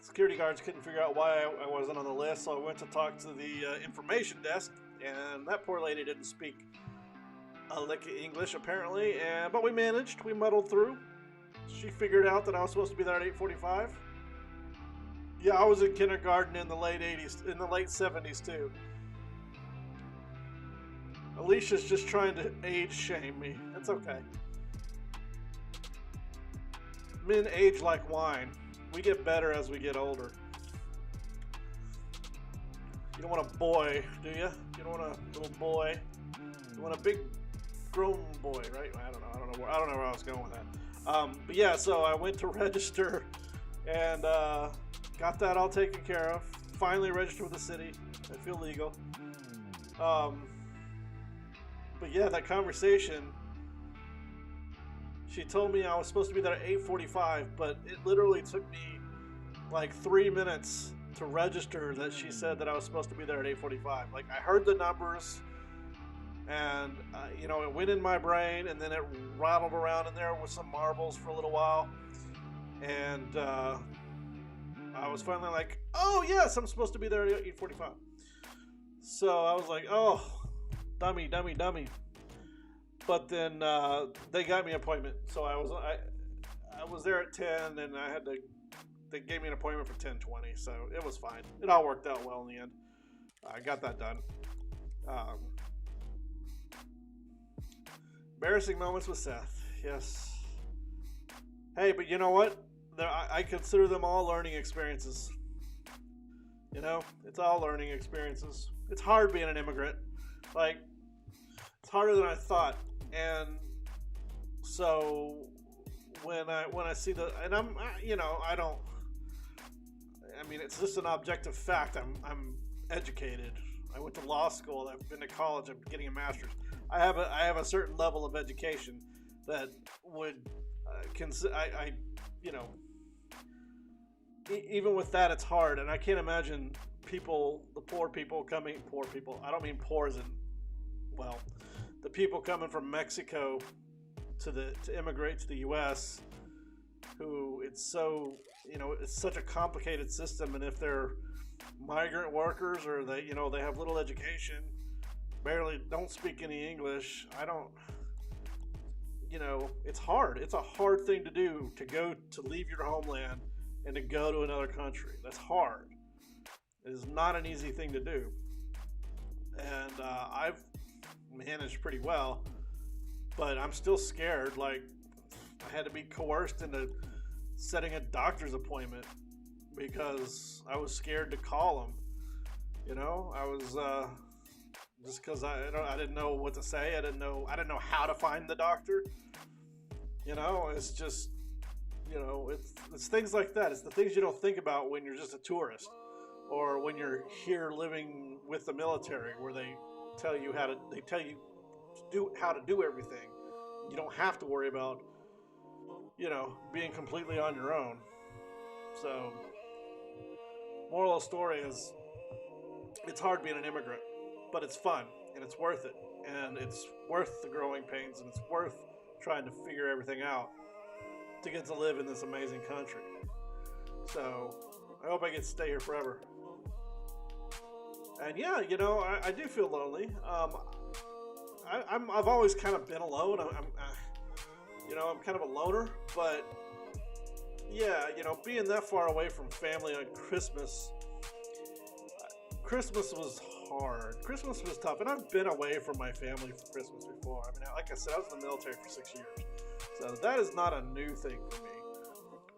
security guards couldn't figure out why I wasn't on the list, so I went to talk to the information desk, and that poor lady didn't speak a lick of English, apparently, but we managed. We muddled through. She figured out that I was supposed to be there at 8:45. Yeah, I was in kindergarten in the late 80s, in the late 70s, too. Alicia's just trying to age shame me. It's okay. Men age like wine. We get better as we get older. You don't want a boy, do you? You don't want a little boy. You want a big grown boy, right? I don't know where I was going with that. But yeah, so I went to register and got that all taken care of. Finally registered with the city. I feel legal. But yeah, that conversation, she told me I was supposed to be there at 8:45, but it literally took me like 3 minutes to register that she said that I was supposed to be there at 8:45. Like, I heard the numbers, and it went in my brain, and then it rattled around in there with some marbles for a little while, and I was finally like, oh yes, I'm supposed to be there at 8:45. So I was like, oh, dummy. But then they got me an appointment, so I was there at 10, and they gave me an appointment for 10:20, so it was fine. It all worked out well in the end. I got that done. Embarrassing moments with Seth, yes. Hey, but you know what? I consider them all learning experiences. It's all learning experiences. It's hard being an immigrant. Like, it's harder than I thought. And so when I see it's just an objective fact. I'm educated. I went to law school. I've been to college. I'm getting a master's. I have a certain level of education that would even with that, it's hard, and I can't imagine the poor people. I don't mean poor as in, well, the people coming from Mexico to immigrate to the U.S. who it's such a complicated system, and if they're migrant workers or they have little education, barely don't speak any English, it's hard. It's a hard thing to do, to leave your homeland and to go to another country. That's hard. It is not an easy thing to do. And I've managed pretty well, but I'm still scared. Like, I had to be coerced into setting a doctor's appointment because I was scared to call him. I was just because I didn't know what to say. I didn't know how to find the doctor. It's just it's things like that. It's the things you don't think about when you're just a tourist, or when you're here living with the military, where they tell you how to do everything. You don't have to worry about being completely on your own. So, moral of the story is, it's hard being an immigrant, but it's fun and it's worth it, and it's worth the growing pains, and it's worth trying to figure everything out to get to live in this amazing country. So I hope I get to stay here forever. And yeah, I do feel lonely. I've always kind of been alone. I'm kind of a loner, but yeah, being that far away from family on Christmas was hard. Christmas was tough, and I've been away from my family for Christmas before. I mean, like I said, I was in the military for 6 years, so that is not a new thing for me.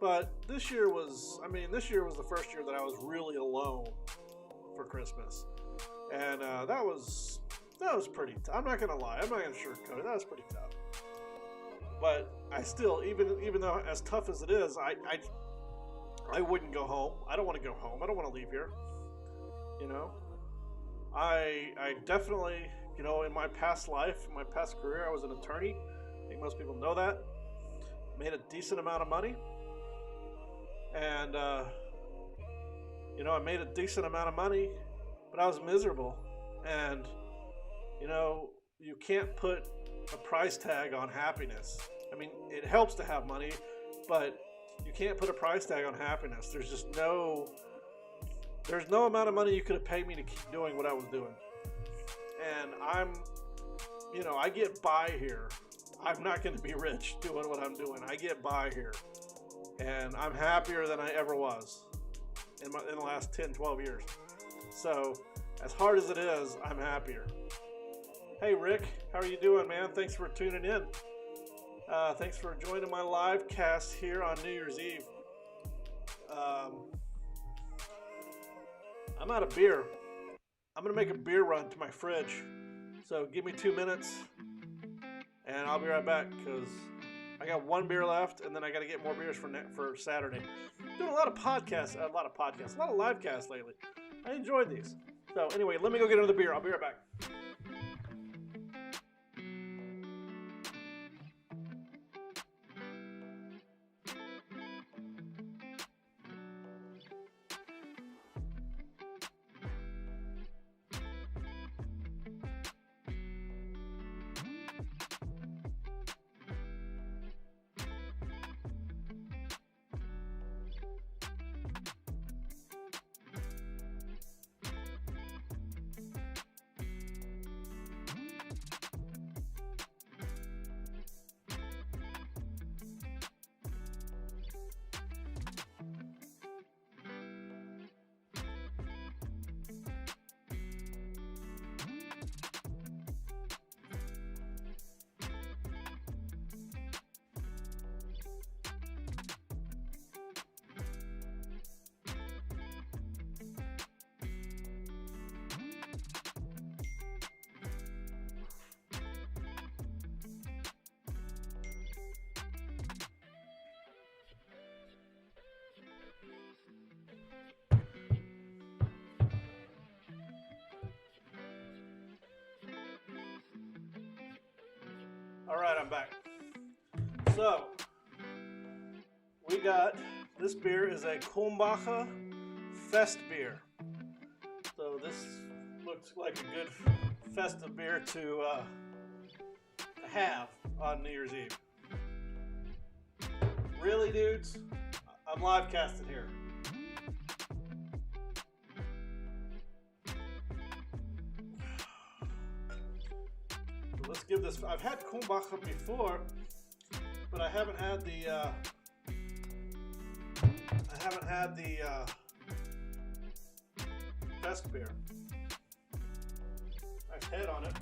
But this year was the first year that I was really alone for Christmas, and that was pretty tough. I'm not gonna lie, I'm not gonna sugarcoat it. That was pretty tough. But I still, even though as tough as it is, I wouldn't go home. I don't want to go home. I don't want to leave here. You know, I definitely, you know, in my past life, in my past career, I was an attorney. I think most people know that. Made a decent amount of money. And, you know, I made a decent amount of money, but I was miserable. And, you know, you can't put a price tag on happiness. I mean, it helps to have money, but you can't put a price tag on happiness. There's no amount of money you could have paid me to keep doing what I was doing. And I get by here. I'm not going to be rich doing what I'm doing. I get by here. And I'm happier than I ever was in the last 10, 12 years. So, as hard as it is, I'm happier. Hey, Rick, how are you doing, man? Thanks for tuning in. Thanks for joining my live cast here on New Year's Eve. I'm out of beer. I'm going to make a beer run to my fridge. So give me 2 minutes, and I'll be right back, because I got one beer left, and then I got to get more beers for Saturday. Doing a lot of live casts lately. I enjoyed these. So anyway, let me go get another beer. I'll be right back. All right, I'm back. So, we got, this beer is a Kulmbacher Fest beer. So this looks like a good festive beer to have on New Year's Eve. Really, dudes? I'm live casting here. Let's give this. I've had Kulmbacher before, but I haven't had the. Fest beer. Nice head on it.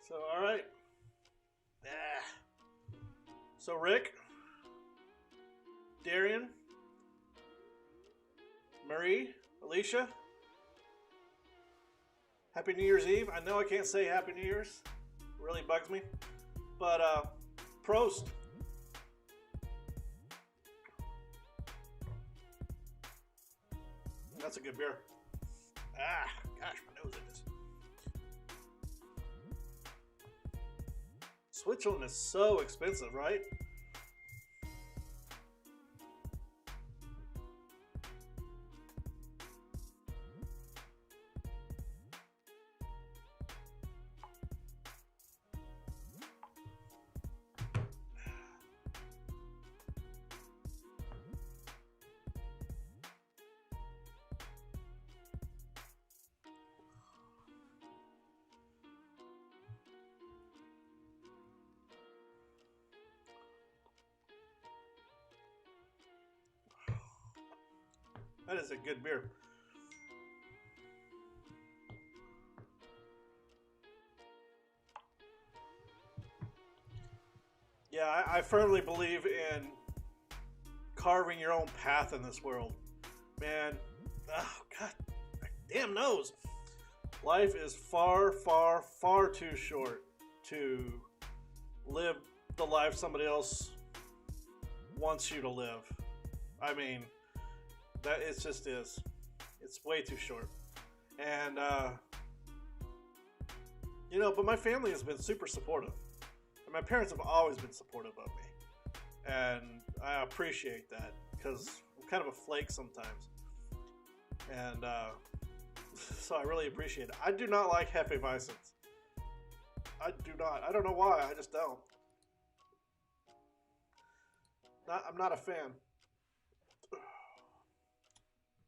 So, all right. So, Rick, Darian, Marie, Alicia, Happy New Year's Eve. I know I can't say Happy New Year's. It really bugs me. But, Prost. That's a good beer. Gosh, my nose is. Switzerland is so expensive, right? That is a good beer. Yeah, I firmly believe in carving your own path in this world. Man, oh God, my damn nose. Life is far, far, far too short to live the life somebody else wants you to live. I mean, that it just is. It's way too short. And, you know, but my family has been super supportive. And my parents have always been supportive of me. And I appreciate that because I'm kind of a flake sometimes. And, so I really appreciate it. I do not like Hefeweizens. I do not. I don't know why. I just don't. I'm not a fan.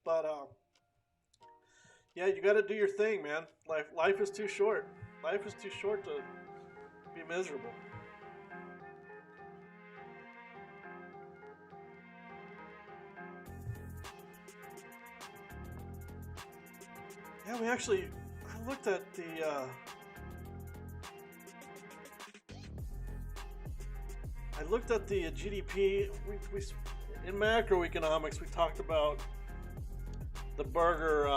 But yeah, you got to do your thing, man. Life is too short. Life is too short to be miserable. Yeah, we actually. I looked at the. I looked at the GDP. We in macroeconomics we talked about the burger.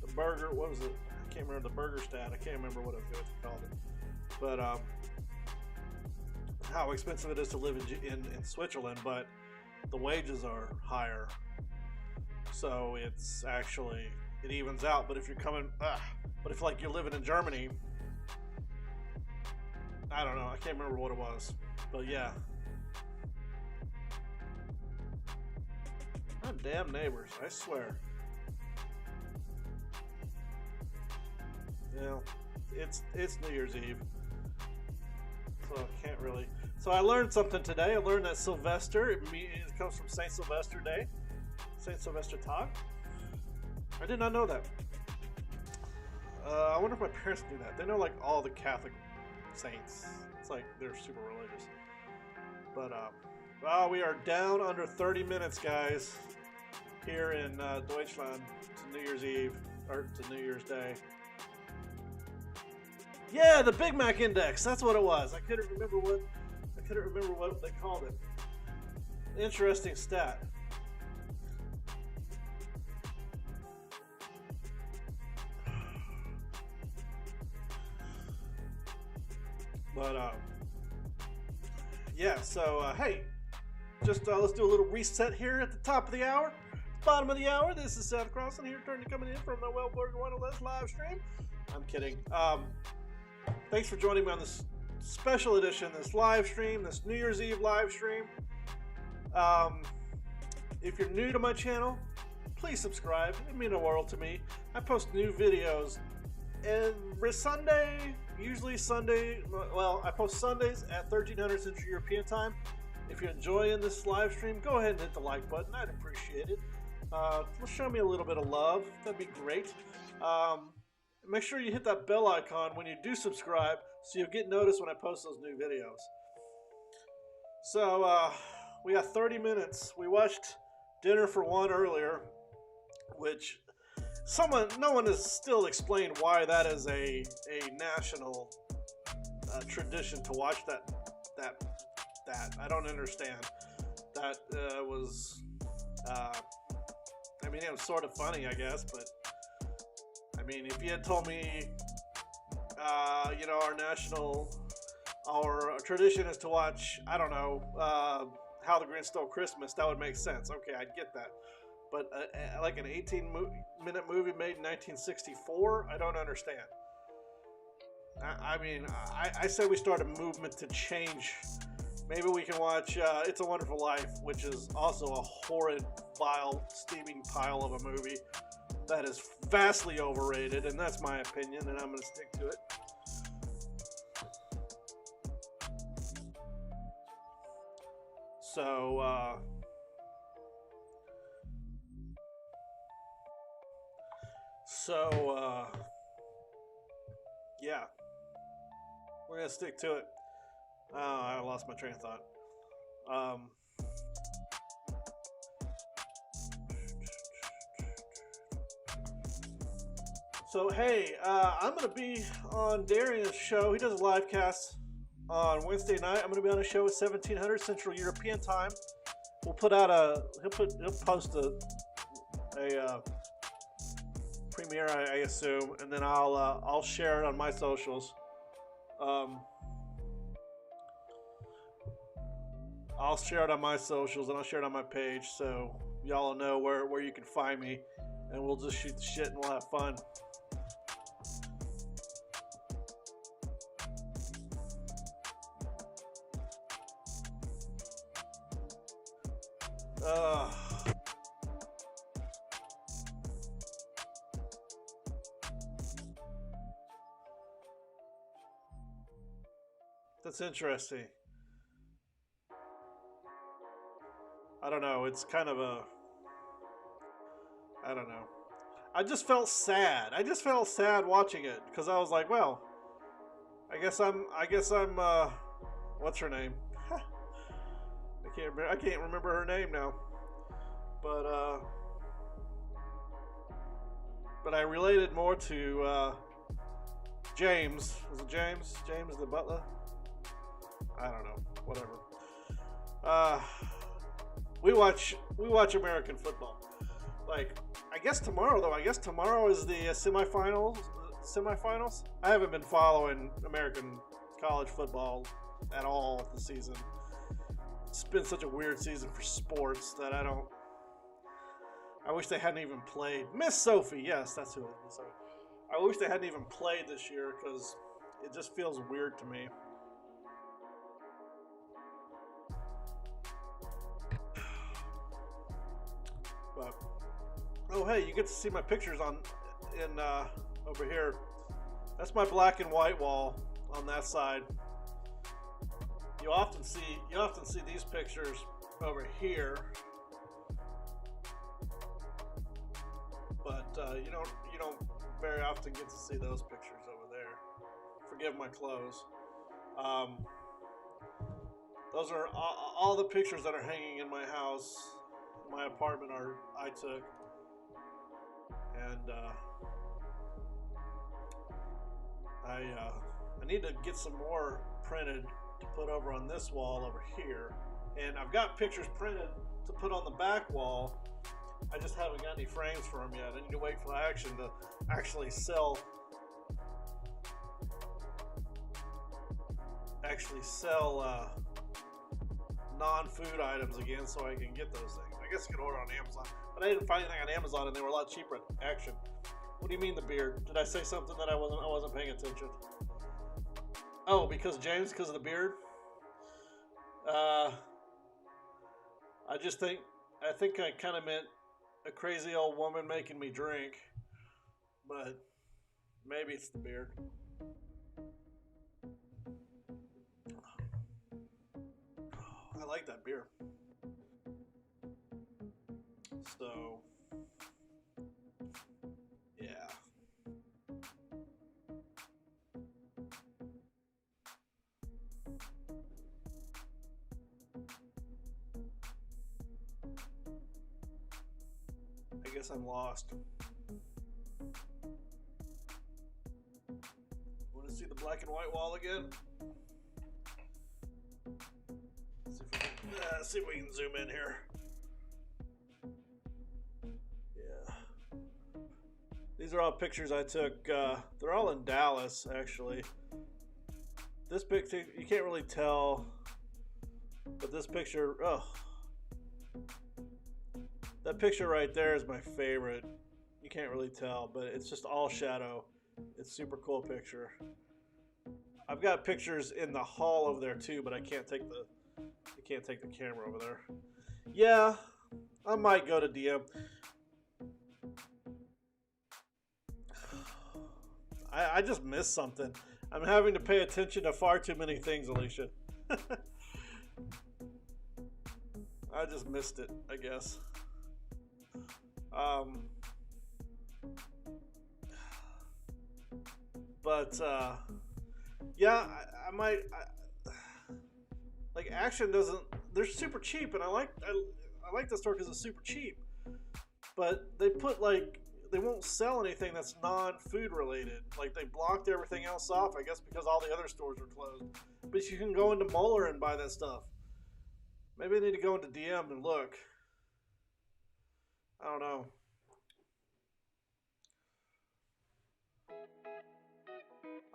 The burger. What was it? I can't remember the burger stat. I can't remember what it called it. But how expensive it is to live in Switzerland, but the wages are higher. So it's actually it evens out. But if you're coming, but if like you're living in Germany. I don't know. I can't remember what it was. But yeah. My damn neighbors. I swear. You know, it's New Year's Eve. So I can't really. So I learned something today. I learned that Sylvester, it comes from Saint Sylvester Day. Saint Sylvester Tag. I did not know that. I wonder if my parents knew that. They know like all the Catholic saints. It's like they're super religious. But we are down under 30 minutes, guys, here in Deutschland to New Year's Eve or to New Year's Day. Yeah, the Big Mac Index. That's what it was. I couldn't remember what they called it. Interesting stat. But yeah, so hey, just let's do a little reset here at the top of the hour, bottom of the hour. This is Seth Crossan here, coming in from the Wellburger One Less live stream. I'm kidding. Thanks for joining me on this special edition, this live stream, this New Year's Eve live stream. If you're new to my channel, please subscribe. It means the world to me. I post new videos every Sunday. Usually Sunday, well, I post Sundays at 1300 Central European Time. If you're enjoying this live stream, go ahead and hit the like button. I'd appreciate it. Show me a little bit of love. That'd be great. Make sure you hit that bell icon when you do subscribe so you'll get noticed when I post those new videos. So, we got 30 minutes. We watched Dinner for One earlier, which... no one has still explained why that is a national tradition to watch that. I don't understand. That was, I mean, it was sort of funny, I guess, but I mean, if you had told me, you know, our tradition is to watch, I don't know, How the Grinch Stole Christmas, that would make sense. Okay, I'd get that. But like an 18-minute movie made in 1964, I don't understand. I mean, I said we start a movement to change. Maybe we can watch It's a Wonderful Life, which is also a horrid, vile, steaming pile of a movie that is vastly overrated, and that's my opinion, and I'm going to stick to it. So, yeah, we're going to stick to it. Oh, I lost my train of thought. So hey, I'm gonna be on Darian's show. He does a live cast on Wednesday night. I'm gonna be on a show at 1700 Central European Time. We'll put out he'll post a premiere, I assume, and then I'll share it on my socials. I'll share it on my socials and I'll share it on my page, so y'all will know where you can find me, and we'll just shoot the shit and we'll have fun. That's interesting. I don't know. It's kind of I don't know. I just felt sad. I just felt sad watching it because I was like, well, I guess I'm what's her name? I can't remember her name now. But I related more to James. Was it James? James the butler? I don't know. Whatever. We watch American football. Like, I guess tomorrow though. I guess tomorrow is the semifinals. I haven't been following American college football at all this season. It's been such a weird season for sports that I wish they hadn't even played. Miss Sophie, yes, that's who it is. I wish they hadn't even played this year because it just feels weird to me. But oh hey, you get to see my pictures over here. That's my black and white wall on that side. You often see these pictures over here, but you don't very often get to see those pictures over there. Forgive my clothes. Those are all the pictures that are hanging in my house, my apartment. I took, and I need to get some more printed to put over on this wall over here, and I've got pictures printed to put on the back wall. I just haven't got any frames for them yet. I need to wait for Action to actually sell non-food items again, so I can get those things. I guess I can order on Amazon, but I didn't find anything on Amazon, and they were a lot cheaper at Action. What do you mean the beard? Did I say something that I wasn't paying attention? Oh, because of the beard? I think I kind of meant a crazy old woman making me drink, but maybe it's the beard. I like that beer. So, yeah. I guess I'm lost. Want to see the black and white wall again? See if we can zoom in here. Yeah. These are all pictures I took. They're all in Dallas, actually. This picture, you can't really tell, but this picture, that picture right there is my favorite. You can't really tell, but it's just all shadow. It's a super cool picture. I've got pictures in the hall over there too, but I can't take the camera over there. Yeah, I might go to DM. I just missed something. I'm having to pay attention to far too many things, Alicia. I just missed it, I guess. Yeah, I might. Like, Action doesn't. They're super cheap, and I like the store because it's super cheap. But they put like they won't sell anything that's non-food related. Like they blocked everything else off, I guess because all the other stores are closed. But you can go into Muller and buy that stuff. Maybe I need to go into DM and look. I don't know.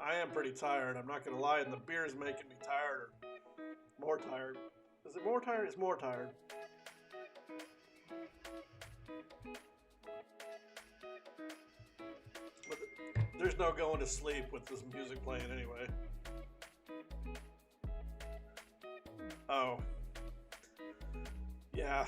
I am pretty tired. I'm not gonna lie, and the beer is making me tired. Or more tired. Is it more tired? It's more tired. But there's no going to sleep with this music playing anyway. Oh. Yeah.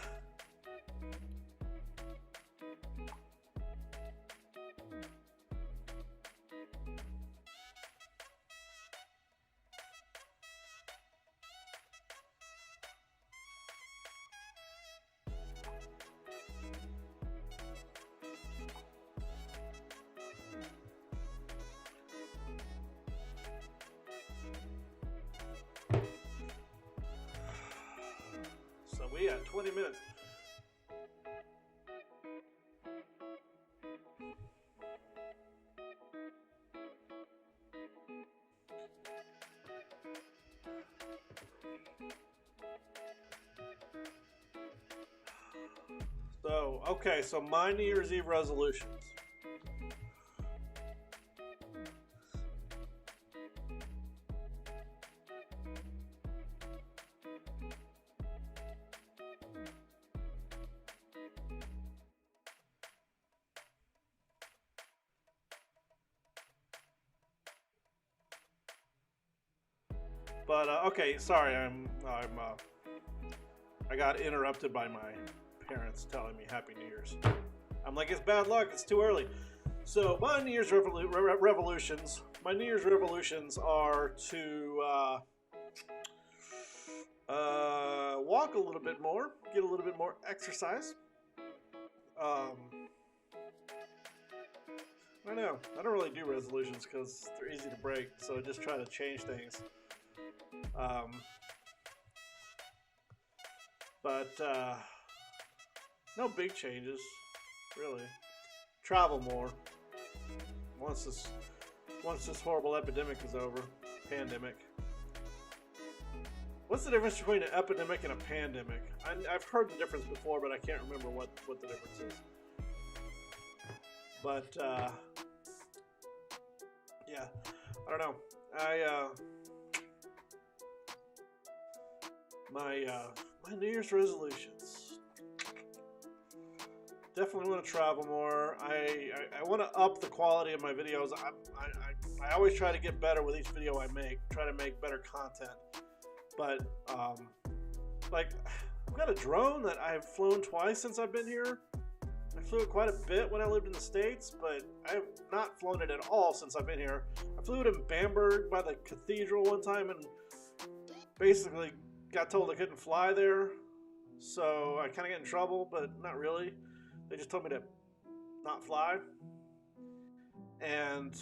So we had 20 minutes. So, okay, so my New Year's Eve resolutions. But okay, sorry, I got interrupted by my parents telling me Happy New Year's. I'm like, it's bad luck. It's too early. So my New Year's revolutions. My New Year's revolutions are to walk a little bit more, get a little bit more exercise. I don't know. I don't really do resolutions because they're easy to break. So I just try to change things. But no big changes, really. Travel more. Once this horrible epidemic is over, pandemic. What's the difference between an epidemic and a pandemic? I've heard the difference before, but I can't remember what the difference is. But yeah, I don't know. My New Year's resolutions. Definitely want to travel more. I want to up the quality of my videos. I always try to get better with each video I make. Try to make better content. But like I've got a drone that I've flown twice since I've been here. I flew it quite a bit when I lived in the States, but I have not flown it at all since I've been here. I flew it in Bamberg by the cathedral one time and basically got told I couldn't fly there. So I kind of got in trouble, but not really. They just told me to not fly. And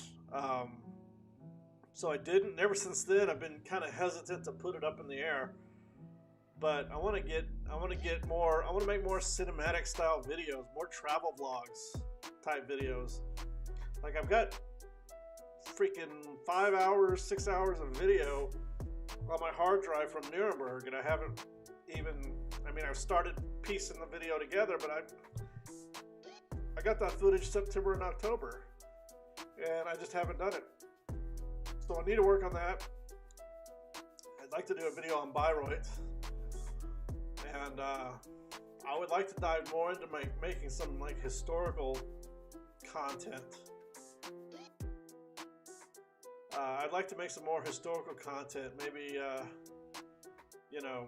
so I didn't. And ever since then, I've been kind of hesitant to put it up in the air. But I want to get more. I want to make more cinematic style videos, more travel vlogs type videos. Like I've got freaking 5 hours, 6 hours of video on my hard drive from Nuremberg, and I haven't even. I mean, I've started piecing the video together, but I got that footage September and October, and I just haven't done it. So I need to work on that. I'd like to do a video on Bayreuth. And I would like to dive more into making some like historical content. I'd like to make some more historical content. Maybe, you know,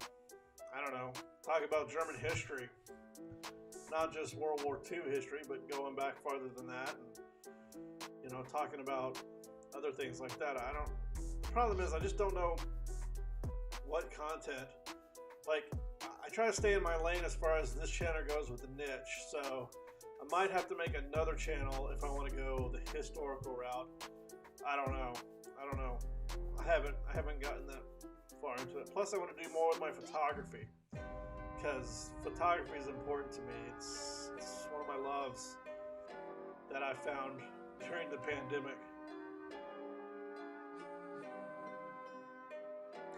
I don't know, talk about German history. Not just World War II history, but going back farther than that. And, you know, talking about other things like that. The problem is I just don't know what content. Like, I try to stay in my lane as far as this channel goes with the niche, so I might have to make another channel if I want to go the historical route. I don't know. I haven't gotten that far into it. Plus, I want to do more with my photography because photography is important to me. It's one of my loves. that I found during the pandemic.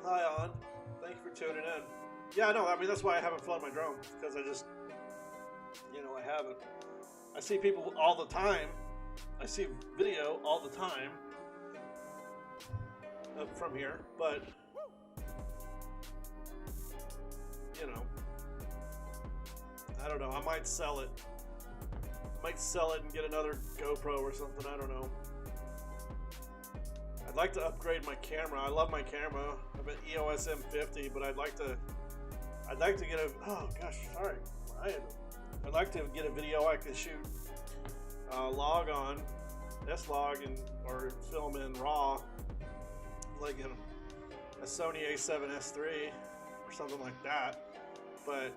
Hi, On. Thank you for tuning in. Yeah, no, I mean, that's why I haven't flown my drone, because I just, I haven't. I see people all the time. I see video all the time from here, but, I don't know. I might sell it. And get another GoPro or something. I don't know. I'd like to upgrade my camera. I love my camera. I have an EOS M50, but I'd like to get a. Oh gosh, sorry. I'd like to get a video I can shoot log on, S-Log, or film in RAW, like in a Sony A7S III or something like that. But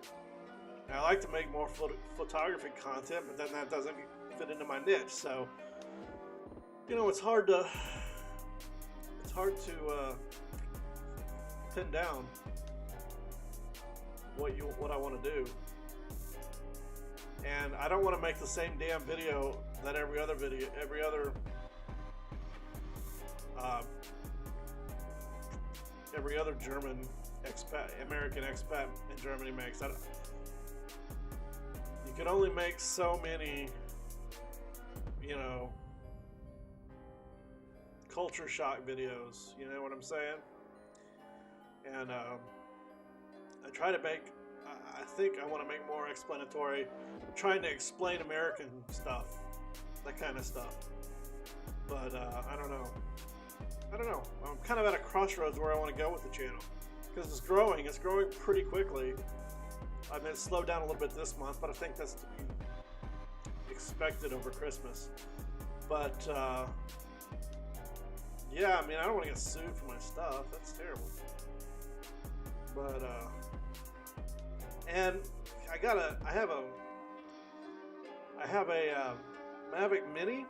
I like to make more photography content, but then that doesn't fit into my niche. So, it's hard to pin down what I want to do, and I don't want to make the same damn video that every other German American expat in Germany makes. You can only make so many, culture shock videos. You know what I'm saying? And I try to make. I think I want to make more explanatory, trying to explain American stuff, that kind of stuff. But I don't know. I'm kind of at a crossroads where I want to go with the channel, because it's growing. It's growing pretty quickly. I mean, it slowed down a little bit this month, but I think that's to be expected over Christmas. But yeah, I mean, I don't want to get sued for my stuff. That's terrible. But and I have a Mavic Mini,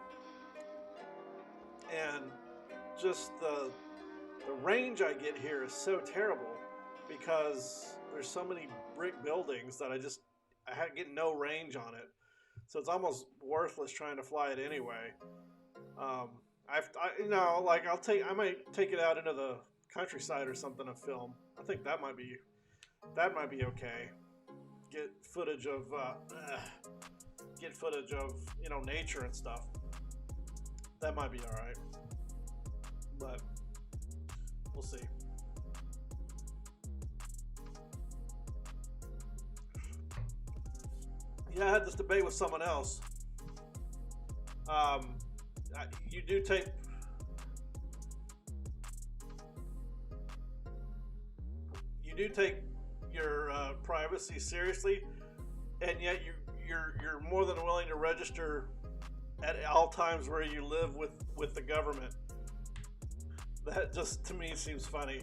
and just the range I get here is so terrible, because there's so many brick buildings that I get no range on it, so it's almost worthless trying to fly it anyway. I might take it out into the countryside or something to film. I think that might be okay. Get footage of nature and stuff. That might be all right, but we'll see. Yeah, I had this debate with someone else. You do take your privacy seriously, and yet you're more than willing to register at all times where you live with the government. That just, to me, seems funny.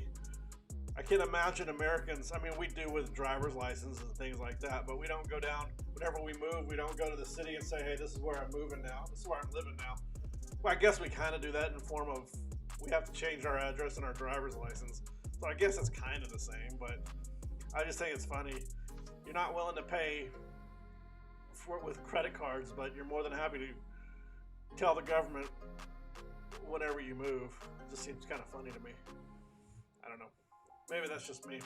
I can't imagine Americans. I mean, we do with driver's licenses and things like that, but we don't go down. Whenever we move, we don't go to the city and say, hey, this is where I'm moving now. This is where I'm living now. Well, I guess we kind of do that in the form of we have to change our address in our driver's license. So I guess it's kind of the same, but I just think it's funny. You're not willing to pay for it with credit cards, but you're more than happy to tell the government whenever you move. It just seems kind of funny to me. I don't know. Maybe that's just me.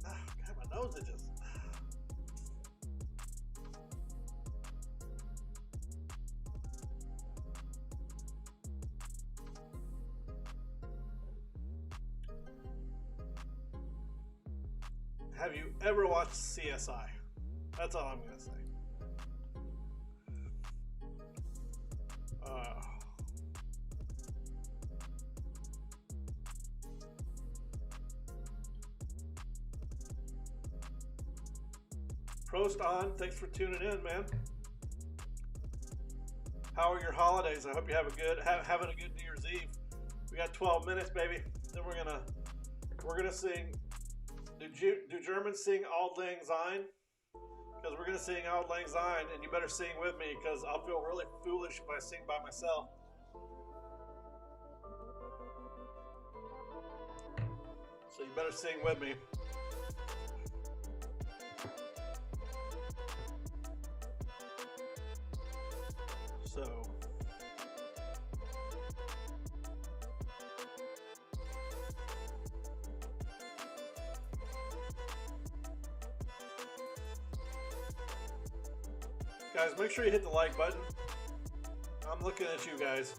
God, my nose is just... Have you ever watched CSI? That's all I'm gonna say. Prost on, thanks for tuning in, man. How are your holidays? I hope you having a good New Year's Eve. We got 12 minutes, baby. Then we're gonna sing. Do Germans sing Auld Lang Syne? Because we're gonna sing Auld Lang Syne, and you better sing with me, because I'll feel really foolish if I sing by myself. So you better sing with me. So guys, make sure you hit the like button. I'm looking at you guys.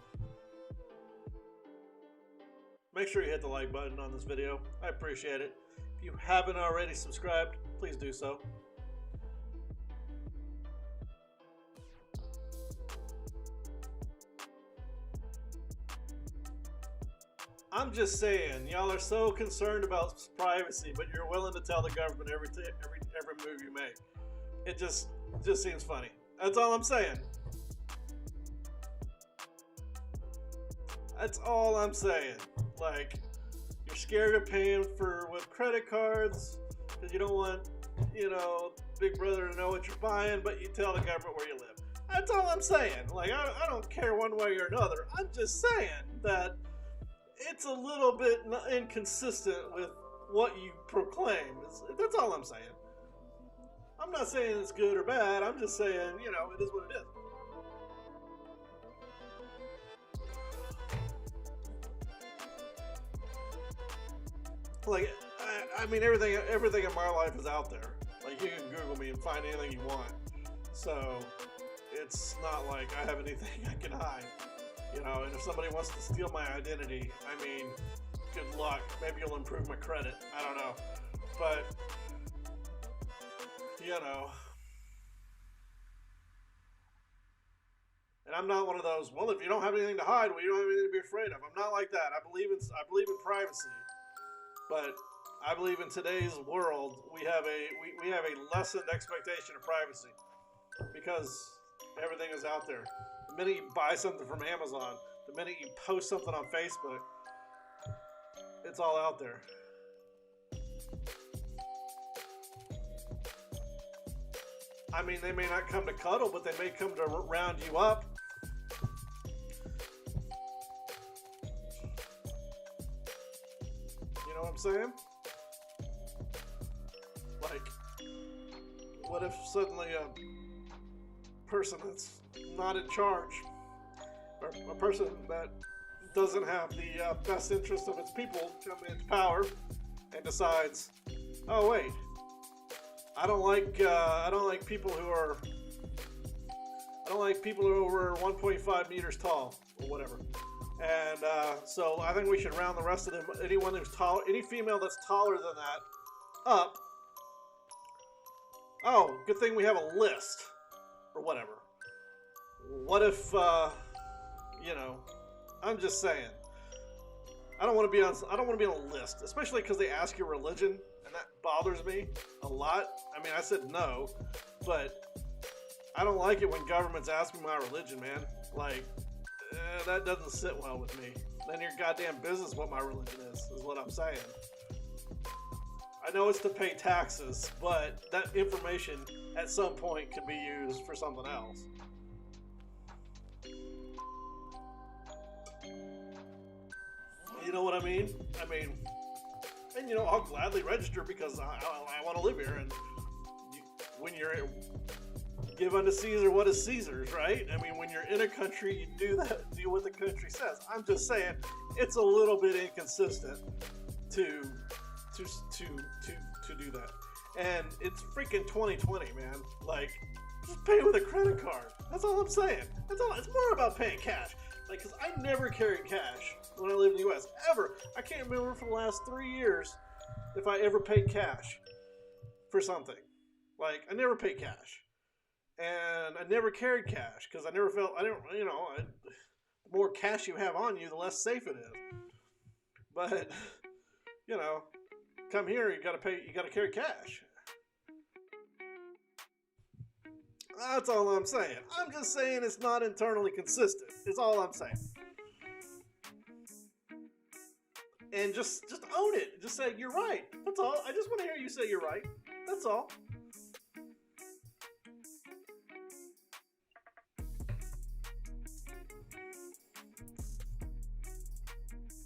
Make sure you hit the like button on this video. I appreciate it. If you haven't already subscribed, please do so. I'm just saying, y'all are so concerned about privacy, but you're willing to tell the government every move you make. It just seems funny. That's all I'm saying. That's all I'm saying. Like, you're scared of paying with credit cards because you don't want, Big Brother to know what you're buying, but you tell the government where you live. That's all I'm saying. Like, I don't care one way or another. I'm just saying that it's a little bit inconsistent with what you proclaim. That's all I'm saying. I'm not saying it's good or bad. I'm just saying, it is what it is. Like, I mean, everything in my life is out there. Like, you can Google me and find anything you want. So, it's not like I have anything I can hide. And if somebody wants to steal my identity, I mean, good luck. Maybe you'll improve my credit. I don't know. But, and I'm not one of those, well, if you don't have anything to hide, well, you don't have anything to be afraid of. I'm not like that. I believe in privacy. But I believe in today's world, we have a lessened expectation of privacy because everything is out there. The minute you buy something from Amazon, the minute you post something on Facebook, it's all out there. I mean, they may not come to cuddle, but they may come to round you up. You know what I'm saying? Like, what if suddenly a person that's not in charge, or a person that doesn't have the best interest of its people come into power and decides, oh wait, I don't like people who are over 1.5 meters tall or whatever, and so I think we should round the rest of them. Anyone who's tall, any female that's taller than that, up. Oh, good thing we have a list or whatever. What if I'm just saying, I don't want to be on a list, especially because they ask your religion, and that bothers me a lot. I mean, I said no, but I don't like it when governments ask me my religion, man. Like, that doesn't sit well with me. Then your goddamn business what my religion is what I'm saying. I know it's to pay taxes, but that information at some point could be used for something else. You know what I mean? And I'll gladly register because I want to live here. And when you're give unto Caesar what is Caesar's, right? I mean, when you're in a country, you do what the country says. I'm just saying, it's a little bit inconsistent to do that. And it's freaking 2020, man. Like, just pay with a credit card. That's all I'm saying. That's all. It's more about paying cash. Like, because I never carried cash when I lived in the U.S. Ever. I can't remember for the last 3 years if I ever paid cash for something. Like, I never paid cash. And I never carried cash because I never felt, the more cash you have on you, the less safe it is. But, come here, you got to carry cash. That's all I'm saying. I'm just saying it's not internally consistent. Is all I'm saying. And just own it. Just say you're right. That's all. I just want to hear you say you're right. That's all.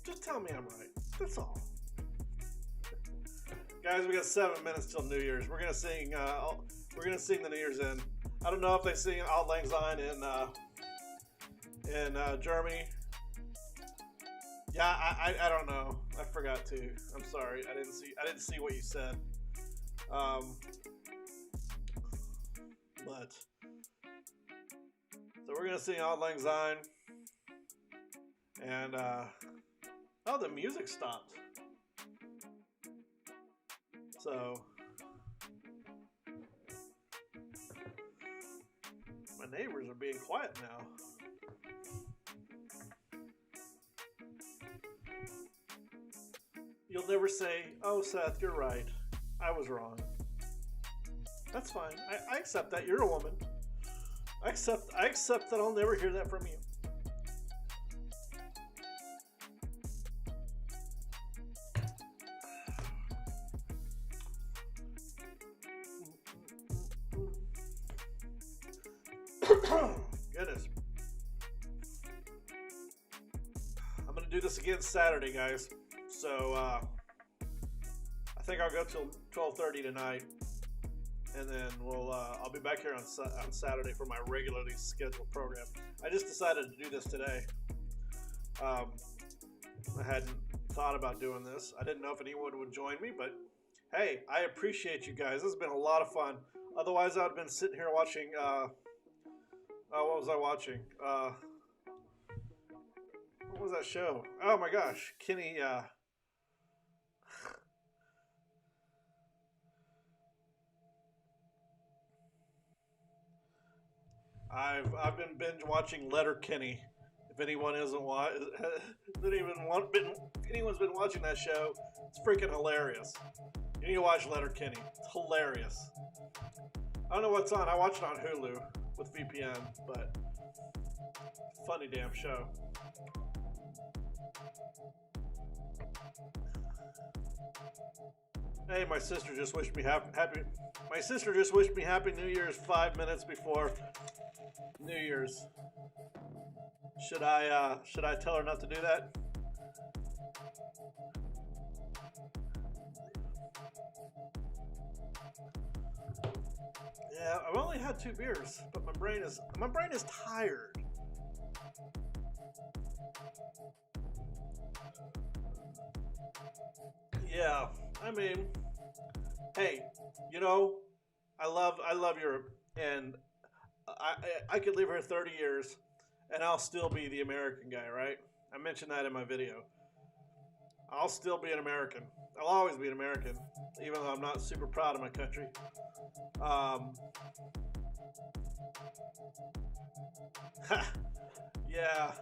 Just tell me I'm right. That's all. Guys, we got 7 minutes till New Year's. We're gonna sing the New Year's End. I don't know if they sing Auld Lang Syne in Germany. Yeah, I don't know. I forgot to. I'm sorry. I didn't see what you said. But so we're gonna sing Auld Lang Syne, and oh, the music stopped. So my neighbors are being quiet now. You'll never say, "Oh, Seth, you're right. I was wrong." That's fine. I accept that. You're a woman. I accept that I'll never hear that from you. Goodness. I'm going to do this again Saturday, guys. So, I think I'll go till 12:30 tonight. And then I'll be back here on Saturday for my regularly scheduled program. I just decided to do this today. I hadn't thought about doing this. I didn't know if anyone would join me, but hey, I appreciate you guys. This has been a lot of fun. Otherwise, I would have been sitting here watching. What was I watching? What was that show? Oh my gosh, Kenny. I've been binge watching Letterkenny. If anyone anyone's been watching that show, it's freaking hilarious. You need to watch Letterkenny. It's hilarious. I don't know what's on. I watch it on Hulu with VPN, but funny damn show. Hey, my sister just wished me happy. My sister just wished me Happy New Year's 5 minutes before New Year's. Should I tell her not to do that? Yeah, I've only had 2 beers, but my brain is tired. Yeah, I mean, hey, you know, I love Europe, and I could live here 30 years, and I'll still be the American guy, right? I mentioned that in my video. I'll still be an American. I'll always be an American, even though I'm not super proud of my country. Yeah.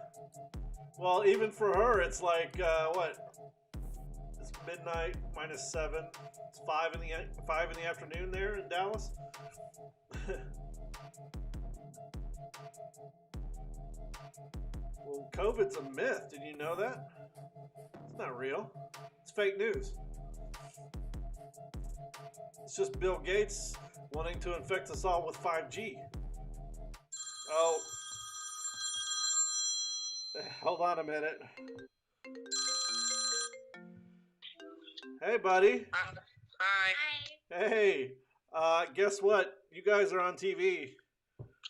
Well, even for her, it's like what? It's midnight -7. It's 5 in the afternoon there in Dallas. Well, COVID's a myth. Did you know that? It's not real. It's fake news. It's just Bill Gates wanting to infect us all with 5G. Oh. Hold on a minute. Hey, buddy. Hi. Hey. Guess what? You guys are on TV.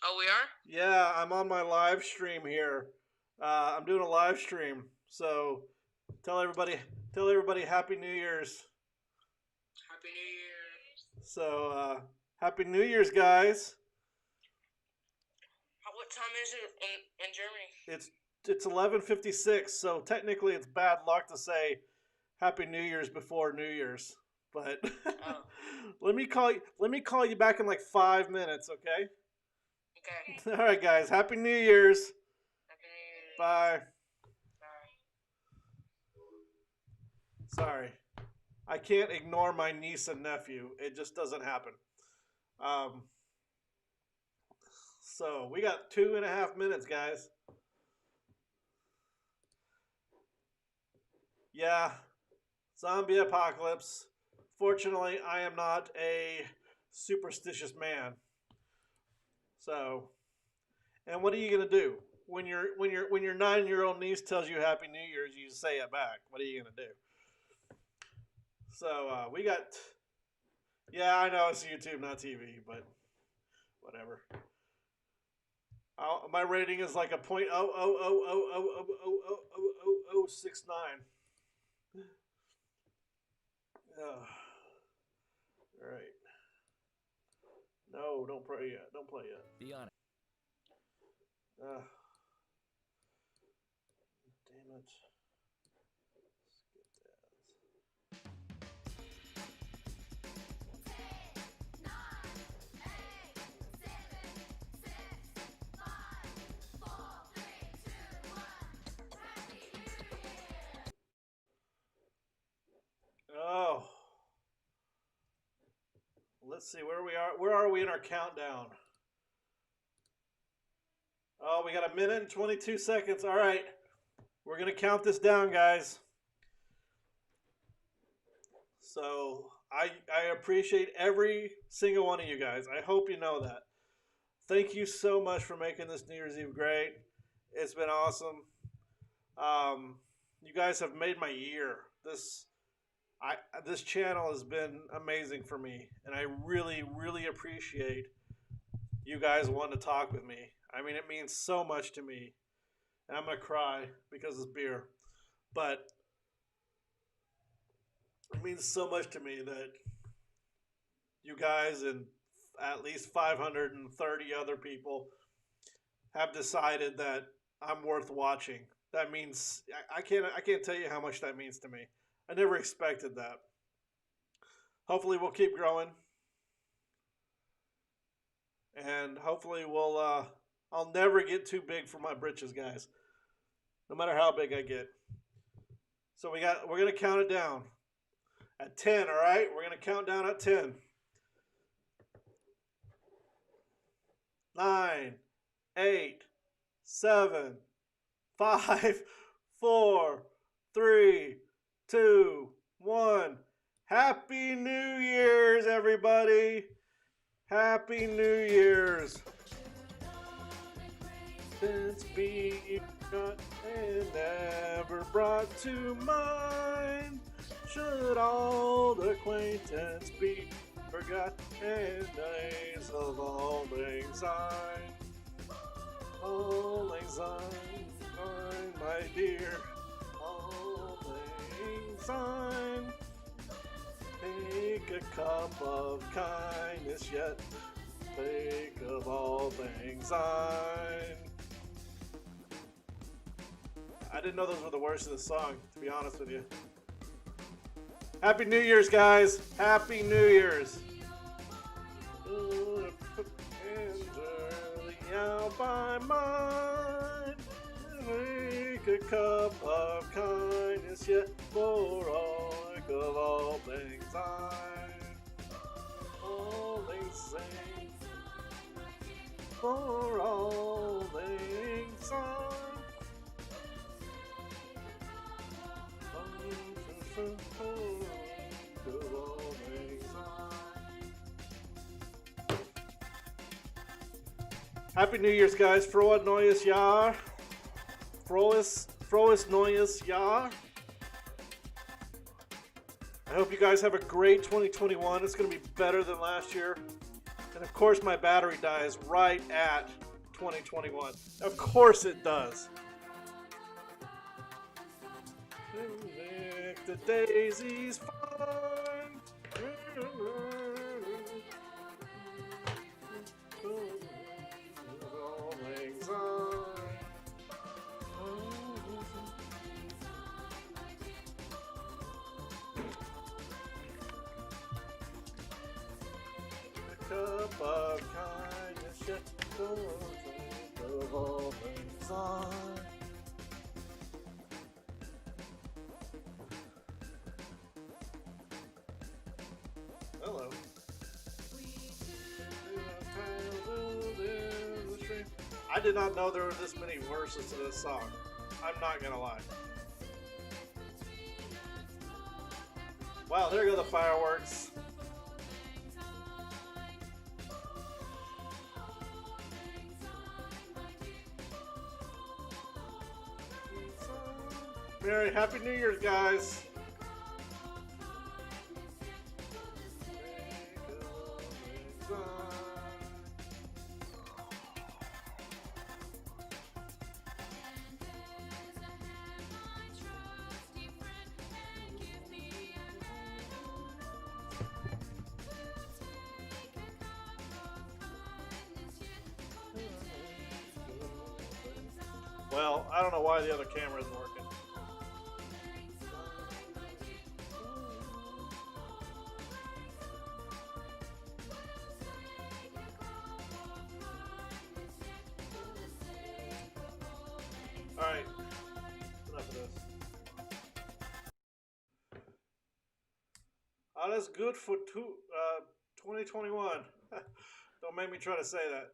Oh, we are? Yeah, I'm on my live stream here. I'm doing a live stream. So tell everybody Happy New Year's. Happy New Year. So Happy New Year's, guys. What time is it in Germany? It's 11:56, so technically it's bad luck to say Happy New Year's before New Year's. But Oh. let me call you back in like 5 minutes, okay? Okay. All right, guys. Happy New Year's. Happy New Year. Bye. Bye. Sorry. I can't ignore my niece and nephew. It just doesn't happen. So we got 2.5 minutes, guys. Yeah, zombie apocalypse. Fortunately, I am not a superstitious man. So, and what are you gonna do when your 9-year-old niece tells you Happy New Year's? You say it back. What are you gonna do? So we got. Yeah, I know it's YouTube, not TV, but whatever. My rating is like a .00000000069. All right. No, don't play yet. Don't play yet. Be honest. Damn it. Skip that. Oh. Let's see where we are. Where are we in our countdown? Oh, we got a minute and 22 seconds. All right. We're going to count this down, guys. So I appreciate every single one of you guys. I hope you know that. Thank you so much for making this New Year's Eve great. It's been awesome. You guys have made my year. This channel has been amazing for me, and I really, really appreciate you guys wanting to talk with me. I mean, it means so much to me, and I'm gonna cry because it's beer, but it means so much to me that you guys and at least 530 other people have decided that I'm worth watching. That means I can't tell you how much that means to me. I never expected that. Hopefully we'll keep growing. And hopefully I'll never get too big for my britches, guys. No matter how big I get. So we're going to count it down at 10, all right? We're going to count down at 10. 9, 8, 7, 5, 4, 3, 2, 1. Happy New Year's, everybody. Happy New Year's. Since be not and never brought to mind, should old acquaintance be forgot and days of all lang syne. All lang syne, my dear. All lang syne. Take a cup of kindness yet. Think of all things syne. I didn't know those were the words of the song, to be honest with you. Happy New Year's, guys. Happy New Year's. Out by mine. Make a cup of kindness yet for all, like of all things all things sing. For all things Happy New Year's, guys. Frohes neues Jahr. Frohes neues Jahr. I hope you guys have a great 2021. It's going to be better than last year. And of course, my battery dies right at 2021. Of course it does. The daisy's fine. Cup of kindness, yet of all things on. Hello. I did not know there were this many verses to this song. I'm not gonna lie. Wow, there go the fireworks. Merry Happy New Year's, guys. Well, I don't know why the other camera isn't working. Alright, enough of this. Oh, that's good for 2021. Don't make me try to say that.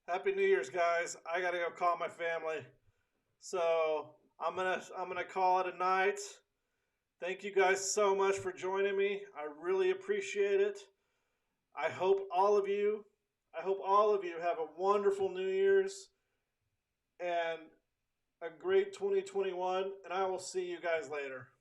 Happy New Year's, guys. I gotta go call my family. So I'm gonna call it a night. Thank you guys so much for joining me. I really appreciate it. I hope all of you have a wonderful New Year's and a great 2021, and I will see you guys later.